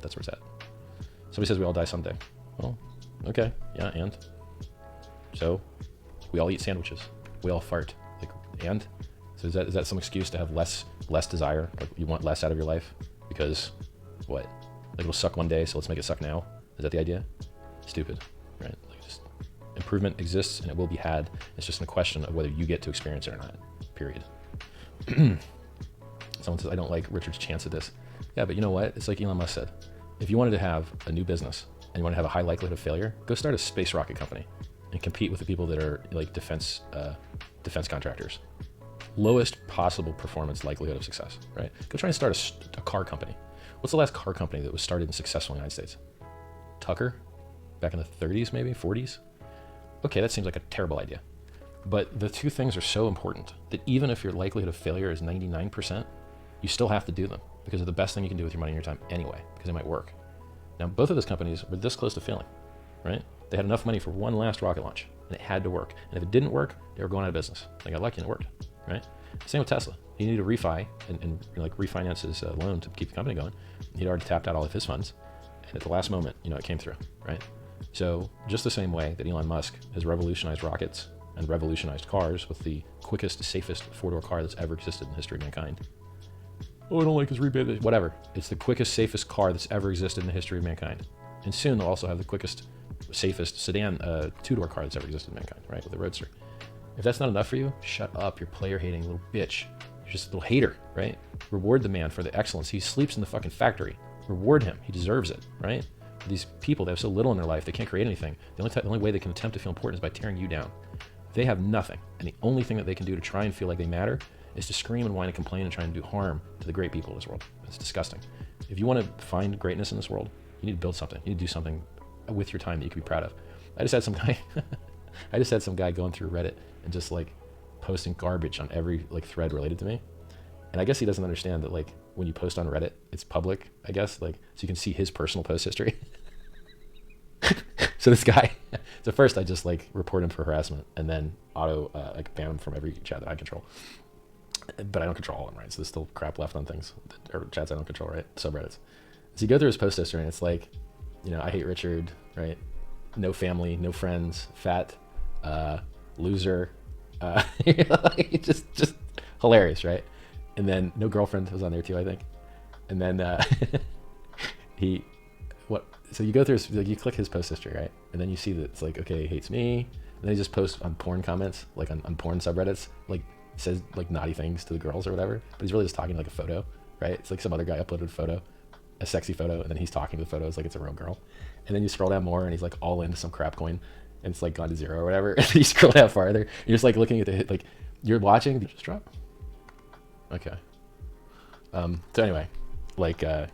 S1: That's where it's at. Somebody says we all die someday. Well, okay, yeah, and? So, we all eat sandwiches. We all fart. Like, and? So is that some excuse to have less desire? Like you want less out of your life? Because, what? Like it'll suck one day, so let's make it suck now? Is that the idea? Stupid, right? Like just, improvement exists and it will be had. It's just a question of whether you get to experience it or not, period. Someone says, I don't like Richard's chance at this. Yeah, but you know what? It's like Elon Musk said. If you wanted to have a new business and you want to have a high likelihood of failure, go start a space rocket company and compete with the people that are like defense contractors. Lowest possible performance likelihood of success, right? Go try and start a car company. What's the last car company that was started and successful in the United States? Tucker, back in the 30s, maybe 40s. Okay, that seems like a terrible idea. But the two things are so important that even if your likelihood of failure is 99%, you still have to do them because they're the best thing you can do with your money and your time anyway, because they might work. Now, both of those companies were this close to failing, right? They had enough money for one last rocket launch and it had to work. And if it didn't work, they were going out of business. They got lucky and it worked, right? Same with Tesla. He needed to refi and like refinance his loan to keep the company going. He'd already tapped out all of his funds. And at the last moment, it came through, right? So just the same way that Elon Musk has revolutionized rockets and revolutionized cars with the quickest, safest four-door car that's ever existed in the history of mankind. Oh, I don't like his rebate. Whatever. It's the quickest, safest car that's ever existed in the history of mankind. And soon they'll also have the quickest, safest sedan two-door car that's ever existed in mankind, right? With the Roadster. If that's not enough for you, shut up. You're player-hating little bitch. You're just a little hater, right? Reward the man for the excellence. He sleeps in the fucking factory. Reward him. He deserves it, right? These people, they have so little in their life, they can't create anything. The only way they can attempt to feel important is by tearing you down. They have nothing, and the only thing that they can do to try and feel like they matter is to scream and whine and complain and try and do harm to the great people of this world. It's disgusting. If you want to find greatness in this world, you need to build something. You need to do something with your time that you can be proud of. I just had some guy going through Reddit and just like posting garbage on every like thread related to me. And I guess he doesn't understand that like when you post on Reddit, it's public, I guess, like so you can see his personal post history. So this guy, so first I just like report him for harassment and then like ban him from every chat that I control. But I don't control all of them, right? So there's still crap left on things, or chats I don't control, right? Subreddits. So you go through his post history and it's like, I hate Richard, right? No family, no friends, fat, loser, just hilarious, right? And then no girlfriend was on there too, I think. And then so you go through, like you click his post history, right? And then you see that it's like, okay, he hates me. And then he just posts on porn comments, like on porn subreddits, like says like naughty things to the girls or whatever. But he's really just talking like a photo, right? It's like some other guy uploaded a photo, a sexy photo, and then he's talking to the photos like it's a real girl. And then you scroll down more and he's like all into some crap coin and it's like gone to zero or whatever. And then you scroll down farther, you're just like looking at the, like you're watching, did it just drop? Okay. So anyway, like, I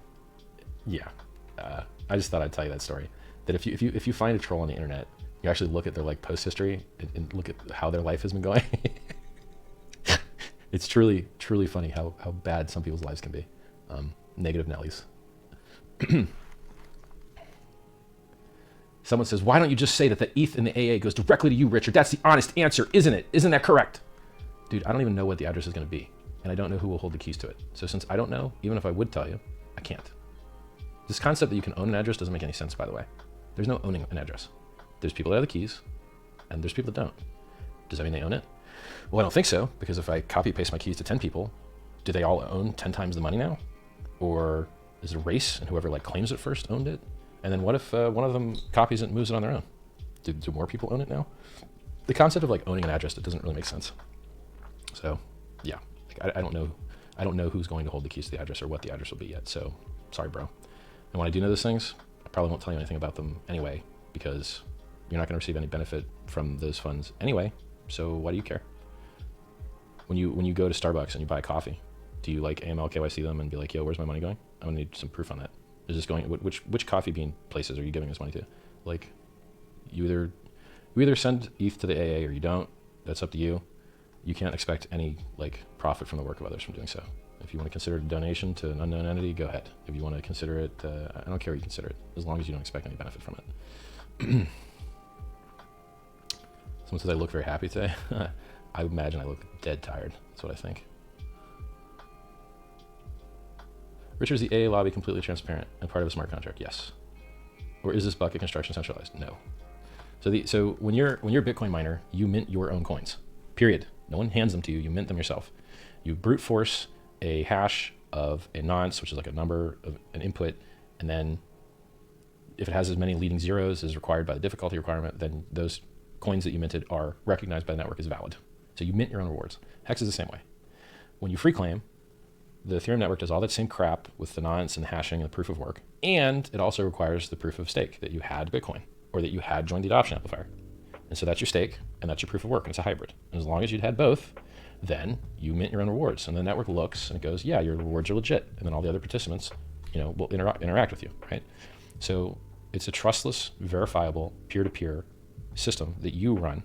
S1: just thought I'd tell you that story. That if you find a troll on the internet, you actually look at their like post history and look at how their life has been going. It's truly funny how bad some people's lives can be. Negative Nellies. Someone says, why don't you just say that the ETH in the AA goes directly to you, Richard? That's the honest answer, isn't it? Isn't that correct? Dude, I don't even know what the address is going to be. And I don't know who will hold the keys to it. So since I don't know, even if I would tell you, I can't. This concept that you can own an address doesn't make any sense, by the way. There's no owning an address. There's people that have the keys, and there's people that don't. Does that mean they own it? Well, I don't think so, because if I copy paste my keys to 10 people, do they all own 10 times the money now? Or is it a race, and whoever like claims it first owned it? And then what if one of them copies it and moves it on their own? Do more people own it now? The concept of like owning an address, it doesn't really make sense. So, yeah. I don't know I don't know who's going to hold the keys to the address or what the address will be yet. So sorry, bro. And when I do know those things, I probably won't tell you anything about them anyway, because you're not going to receive any benefit from those funds anyway. So why do you care? When you go to Starbucks and you buy coffee, do you like AML KYC them and be like, yo, where's my money going? I'm gonna need some proof on that. Is this going, which coffee bean places are you giving this money to? Like, you either send ETH to the AA or you don't. That's up to you. You can't expect any like profit from the work of others from doing so. If you want to consider it a donation to an unknown entity, go ahead. If you want to consider it, I don't care what you consider it, as long as you don't expect any benefit from it. Someone says I look very happy today. I imagine I look dead tired. That's what I think. Richard, is the AA lobby completely transparent and part of a smart contract? Yes. Or is this bucket construction centralized? No. So when you're a Bitcoin miner, you mint your own coins. Period. No one hands them to you. You mint them yourself. You brute force a hash of a nonce, which is like a number of an input, and then if it has as many leading zeros as required by the difficulty requirement, then those coins that you minted are recognized by the network as valid. So you mint your own rewards. Hex is the same way. When you free claim, the Ethereum network does all that same crap with the nonce and the hashing and the proof of work, and it also requires the proof of stake that you had Bitcoin or that you had joined the adoption amplifier. And so that's your stake and that's your proof of work, and it's a hybrid. And as long as you'd had both, then you mint your own rewards, and the network looks and it goes, yeah, your rewards are legit, and then all the other participants, will interact with you, right? So it's a trustless, verifiable, peer-to-peer system that you run.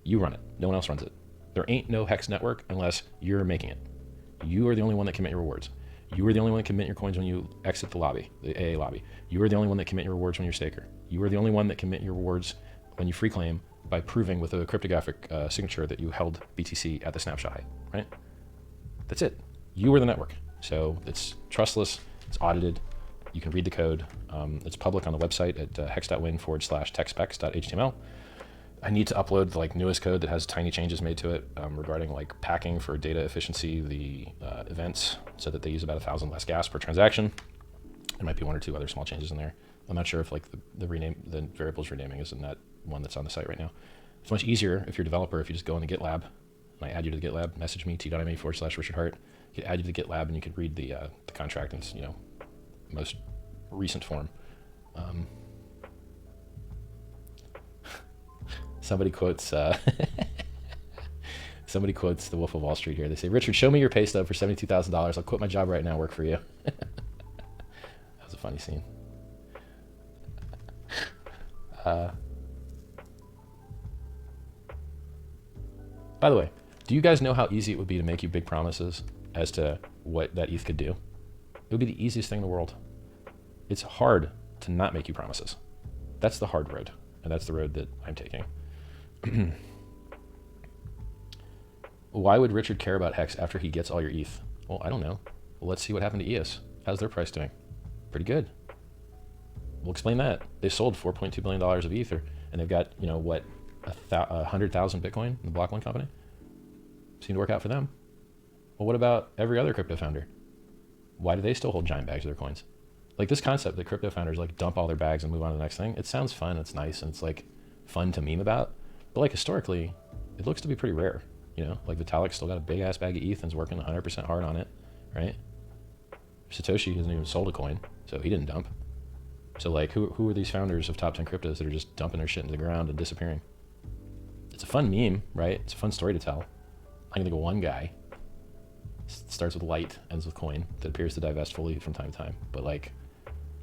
S1: You run it. No one else runs it. There ain't no Hex network unless you're making it. You are the only one that can mint your rewards. You are the only one that can mint your coins when you exit the lobby, the AA lobby. You are the only one that can mint your rewards when you're a staker. You are the only one that can mint your rewards when you free claim by proving with a cryptographic signature that you held BTC at the snapshot height, right? That's it. You are the network. So it's trustless, it's audited, you can read the code. It's public on the website at hex.win/textspecs.html. I need to upload the newest code that has tiny changes made to it regarding packing for data efficiency, the events, so that they use about 1,000 less gas per transaction. There might be one or two other small changes in there. I'm not sure if the variables renaming is in that one that's on the site right now. It's much easier if you're a developer if you just go in the GitLab and I add you to the GitLab, message me t.me/Richard Hart. You can add you to the GitLab and you can read the contract in its most recent form. Somebody quotes somebody quotes the Wolf of Wall Street here. They say, Richard, show me your pay stub for $72,000. I'll quit my job right now, work for you. That was a funny scene. By the way, do you guys know how easy it would be to make you big promises as to what that ETH could do? It would be the easiest thing in the world. It's hard to not make you promises. That's the hard road, and that's the road that I'm taking. Why would Richard care about Hex after he gets all your ETH? Well, I don't know. Well, let's see what happened to EOS. How's their price doing? Pretty good. We'll explain that. They sold $4.2 billion of Ether, and they've got, 100,000 Bitcoin in the Block 1 company. Seemed to work out for them. Well, what about every other crypto founder? Why do they still hold giant bags of their coins? This concept that crypto founders dump all their bags and move on to the next thing, it sounds fun, it's nice, and it's fun to meme about. But historically, it looks to be pretty rare. Vitalik still got a big ass bag of ETH and is working 100% hard on it, right? Satoshi hasn't even sold a coin, so he didn't dump. So who are these founders of top 10 cryptos that are just dumping their shit into the ground and disappearing? It's a fun meme, right? It's a fun story to tell. I can think of one guy. Starts with light, ends with coin, that appears to divest fully from time to time. But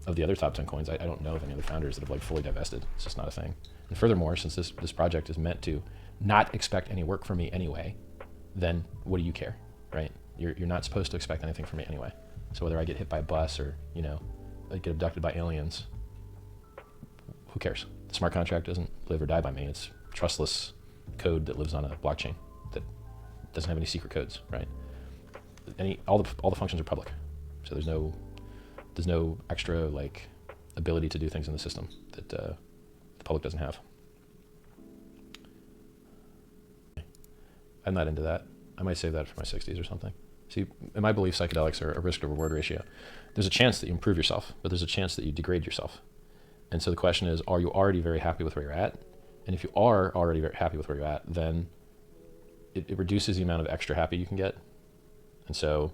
S1: of the other top 10 coins, I don't know of any other founders that have fully divested. It's just not a thing. And furthermore, since this project is meant to not expect any work from me anyway, then what do you care, right? You're not supposed to expect anything from me anyway. So whether I get hit by a bus or, I get abducted by aliens, who cares? The smart contract doesn't live or die by me. It's trustless code that lives on a blockchain that doesn't have any secret codes, right? All the functions are public. So there's no extra ability to do things in the system that the public doesn't have. I'm not into that. I might save that for my 60s or something. See, in my belief, psychedelics are a risk to reward ratio. There's a chance that you improve yourself, but there's a chance that you degrade yourself. And so the question is, are you already very happy with where you're at? And if you are already very happy with where you're at, then it reduces the amount of extra happy you can get. And so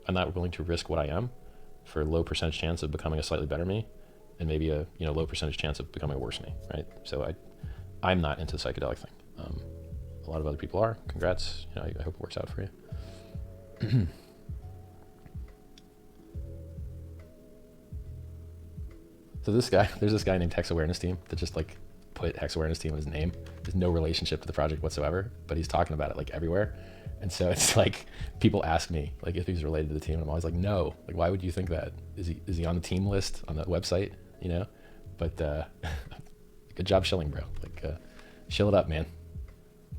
S1: I'm not willing to risk what I am for a low percentage chance of becoming a slightly better me, and maybe a low percentage chance of becoming a worse me, right? So I'm not into the psychedelic thing. A lot of other people are. Congrats. I hope it works out for you. So there's this guy named Hex Awareness Team that just like put Hex Awareness Team in his name. There's no relationship to the project whatsoever, but he's talking about it like everywhere. And so it's like people ask me like if he's related to the team, and I'm always like, no. Like, why would you think that? Is he on the team list on the website? But good job shilling, bro. Like, shill it up, man.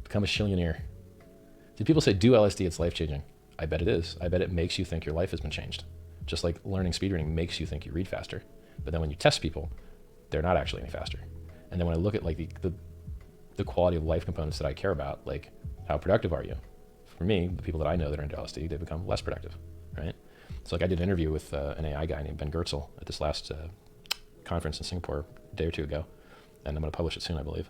S1: Become a shillionaire. Did people say do LSD? It's life changing. I bet it is. I bet it makes you think your life has been changed. Just like learning speedreading makes you think you read faster. But then when you test people, they're not actually any faster. And then when I look at like the quality of life components that I care about, like how productive are you? For me, the people that I know that are into LSD, they become less productive, right? So like I did an interview with an AI guy named Ben Gertzel at this last conference in Singapore a day or two ago, and I'm going to publish it soon, I believe,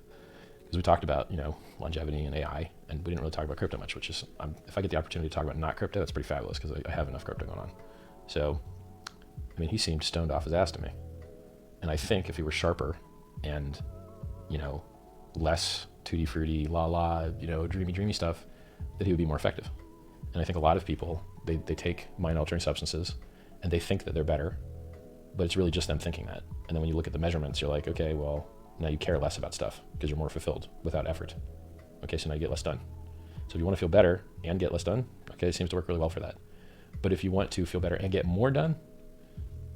S1: because we talked about longevity and AI, and we didn't really talk about crypto much, which is if I get the opportunity to talk about not crypto, that's pretty fabulous because I have enough crypto going on. So I mean, he seemed stoned off his ass to me, and I think if he were sharper and less tutti frutti, dreamy stuff, that he would be more effective. And I think a lot of people, they take mind altering substances and they think that they're better, but it's really just them thinking that. And then when you look at the measurements, you're like, okay, well, now you care less about stuff because you're more fulfilled without effort. Okay, so now you get less done. So if you want to feel better and get less done, okay, it seems to work really well for that. But if you want to feel better and get more done,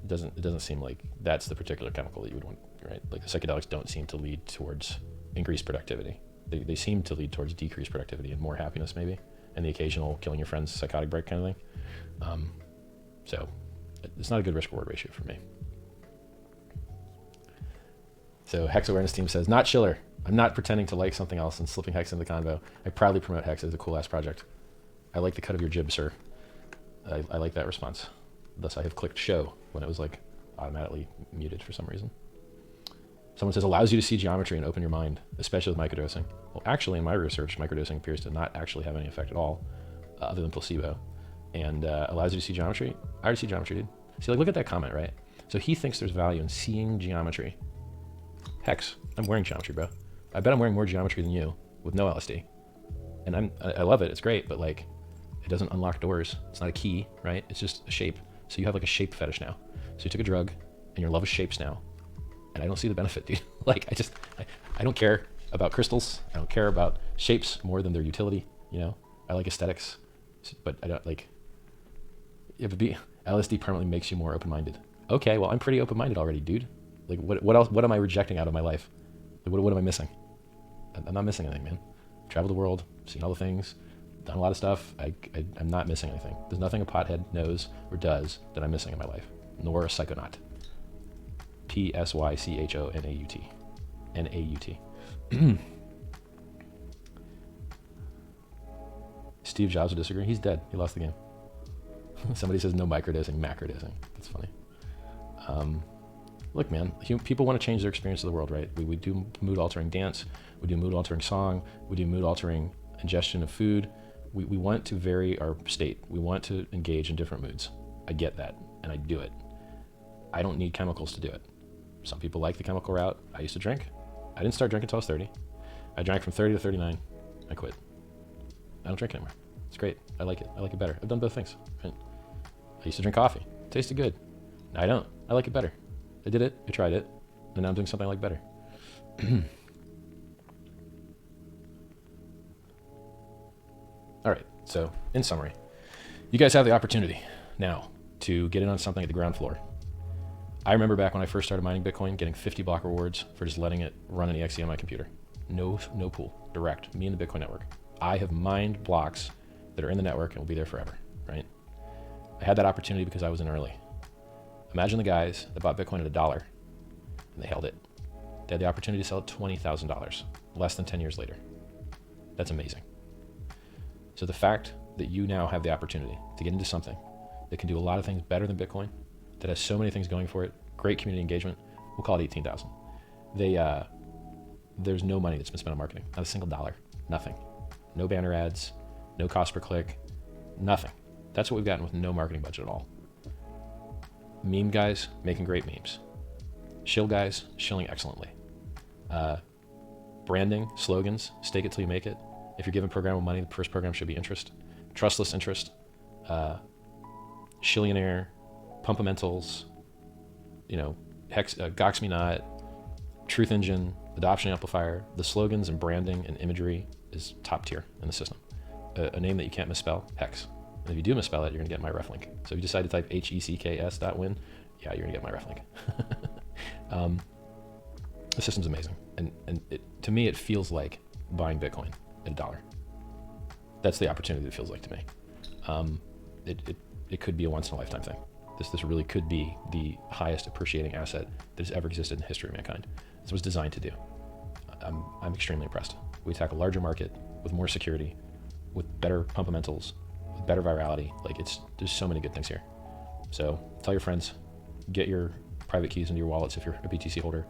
S1: it doesn't seem like that's the particular chemical that you would want, right? Like the psychedelics don't seem to lead towards increased productivity. They seem to lead towards decreased productivity and more happiness maybe, and the occasional killing your friend's psychotic break kind of thing. So it's not a good risk-reward ratio for me. So Hex Awareness Team says, not Schiller. I'm not pretending to like something else and slipping Hex into the convo. I proudly promote Hex as a cool-ass project. I like the cut of your jib, sir. I like that response. Thus I have clicked show when it was like automatically muted for some reason. Someone says, allows you to see geometry and open your mind, especially with microdosing. Well, actually, in my research, microdosing appears to not actually have any effect at all, other than placebo, and allows you to see geometry. I already see geometry, dude. See, like, look at that comment, right? So he thinks there's value in seeing geometry. Hex, I'm wearing geometry, bro. I bet I'm wearing more geometry than you with no LSD. And I love it, it's great, but like, it doesn't unlock doors. It's not a key, right? It's just a shape. So you have like a shape fetish now. So you took a drug and your love of shapes now. And I don't see the benefit, dude. Like, I don't care about crystals. I don't care about shapes more than their utility. I like aesthetics, but I don't like, LSD permanently makes you more open-minded. Okay, well, I'm pretty open-minded already, dude. Like, what else? What am I rejecting out of my life? Like, what am I missing? I'm not missing anything, man. Traveled the world, seen all the things, done a lot of stuff. I'm not missing anything. There's nothing a pothead knows or does that I'm missing in my life, nor a psychonaut. PSYCHONAUT. NAUT. Steve Jobs would disagree. He's dead. He lost the game. Somebody says no microdosing, macrodosing. That's funny. Look, man, people want to change their experience of the world, right? We do mood-altering dance. We do mood-altering song. We do mood-altering ingestion of food. We want to vary our state. We want to engage in different moods. I get that, and I do it. I don't need chemicals to do it. Some people like the chemical route. I used to drink. I didn't start drinking until I was 30. I drank from 30 to 39. I quit. I don't drink anymore. It's great. I like it. I like it better. I've done both things. Right? I used to drink coffee. It tasted good. Now I don't. I like it better. I did it. I tried it. And now I'm doing something I like better. All right. So in summary, you guys have the opportunity now to get in on something at the ground floor. I remember back when I first started mining Bitcoin, getting 50 block rewards for just letting it run an EXE on my computer. No pool, direct, me and the Bitcoin network. I have mined blocks that are in the network and will be there forever, right? I had that opportunity because I was in early. Imagine the guys that bought Bitcoin at $1 and they held it. They had the opportunity to sell it $20,000 less than 10 years later. That's amazing. So the fact that you now have the opportunity to get into something that can do a lot of things better than Bitcoin, that has so many things going for it, great community engagement, we'll call it 18,000. There's no money that's been spent on marketing, not a single dollar, nothing. No banner ads, no cost per click, nothing. That's what we've gotten with no marketing budget at all. Meme guys making great memes. Shill guys shilling excellently. Branding, slogans, stake it till you make it. If you're giving programmable money, the first program should be interest. Trustless interest. Shillionaire, Pumpamentals, Hex, Gox Me Not, Truth Engine, Adoption Amplifier. The slogans and branding and imagery is top tier in the system. A name that you can't misspell, Hex. And if you do misspell it, you're gonna get my ref link. So if you decide to type HECKS.win, yeah, you're gonna get my ref link. The system's amazing. And to me, it feels like buying Bitcoin at $1. That's the opportunity it feels like to me. It could be a once in a lifetime thing. This really could be the highest appreciating asset that has ever existed in the history of mankind. This was designed to do. I'm extremely impressed. We attack a larger market with more security, with better Pumpamentals, with better virality. There's so many good things here. So tell your friends, get your private keys into your wallets if you're a BTC holder.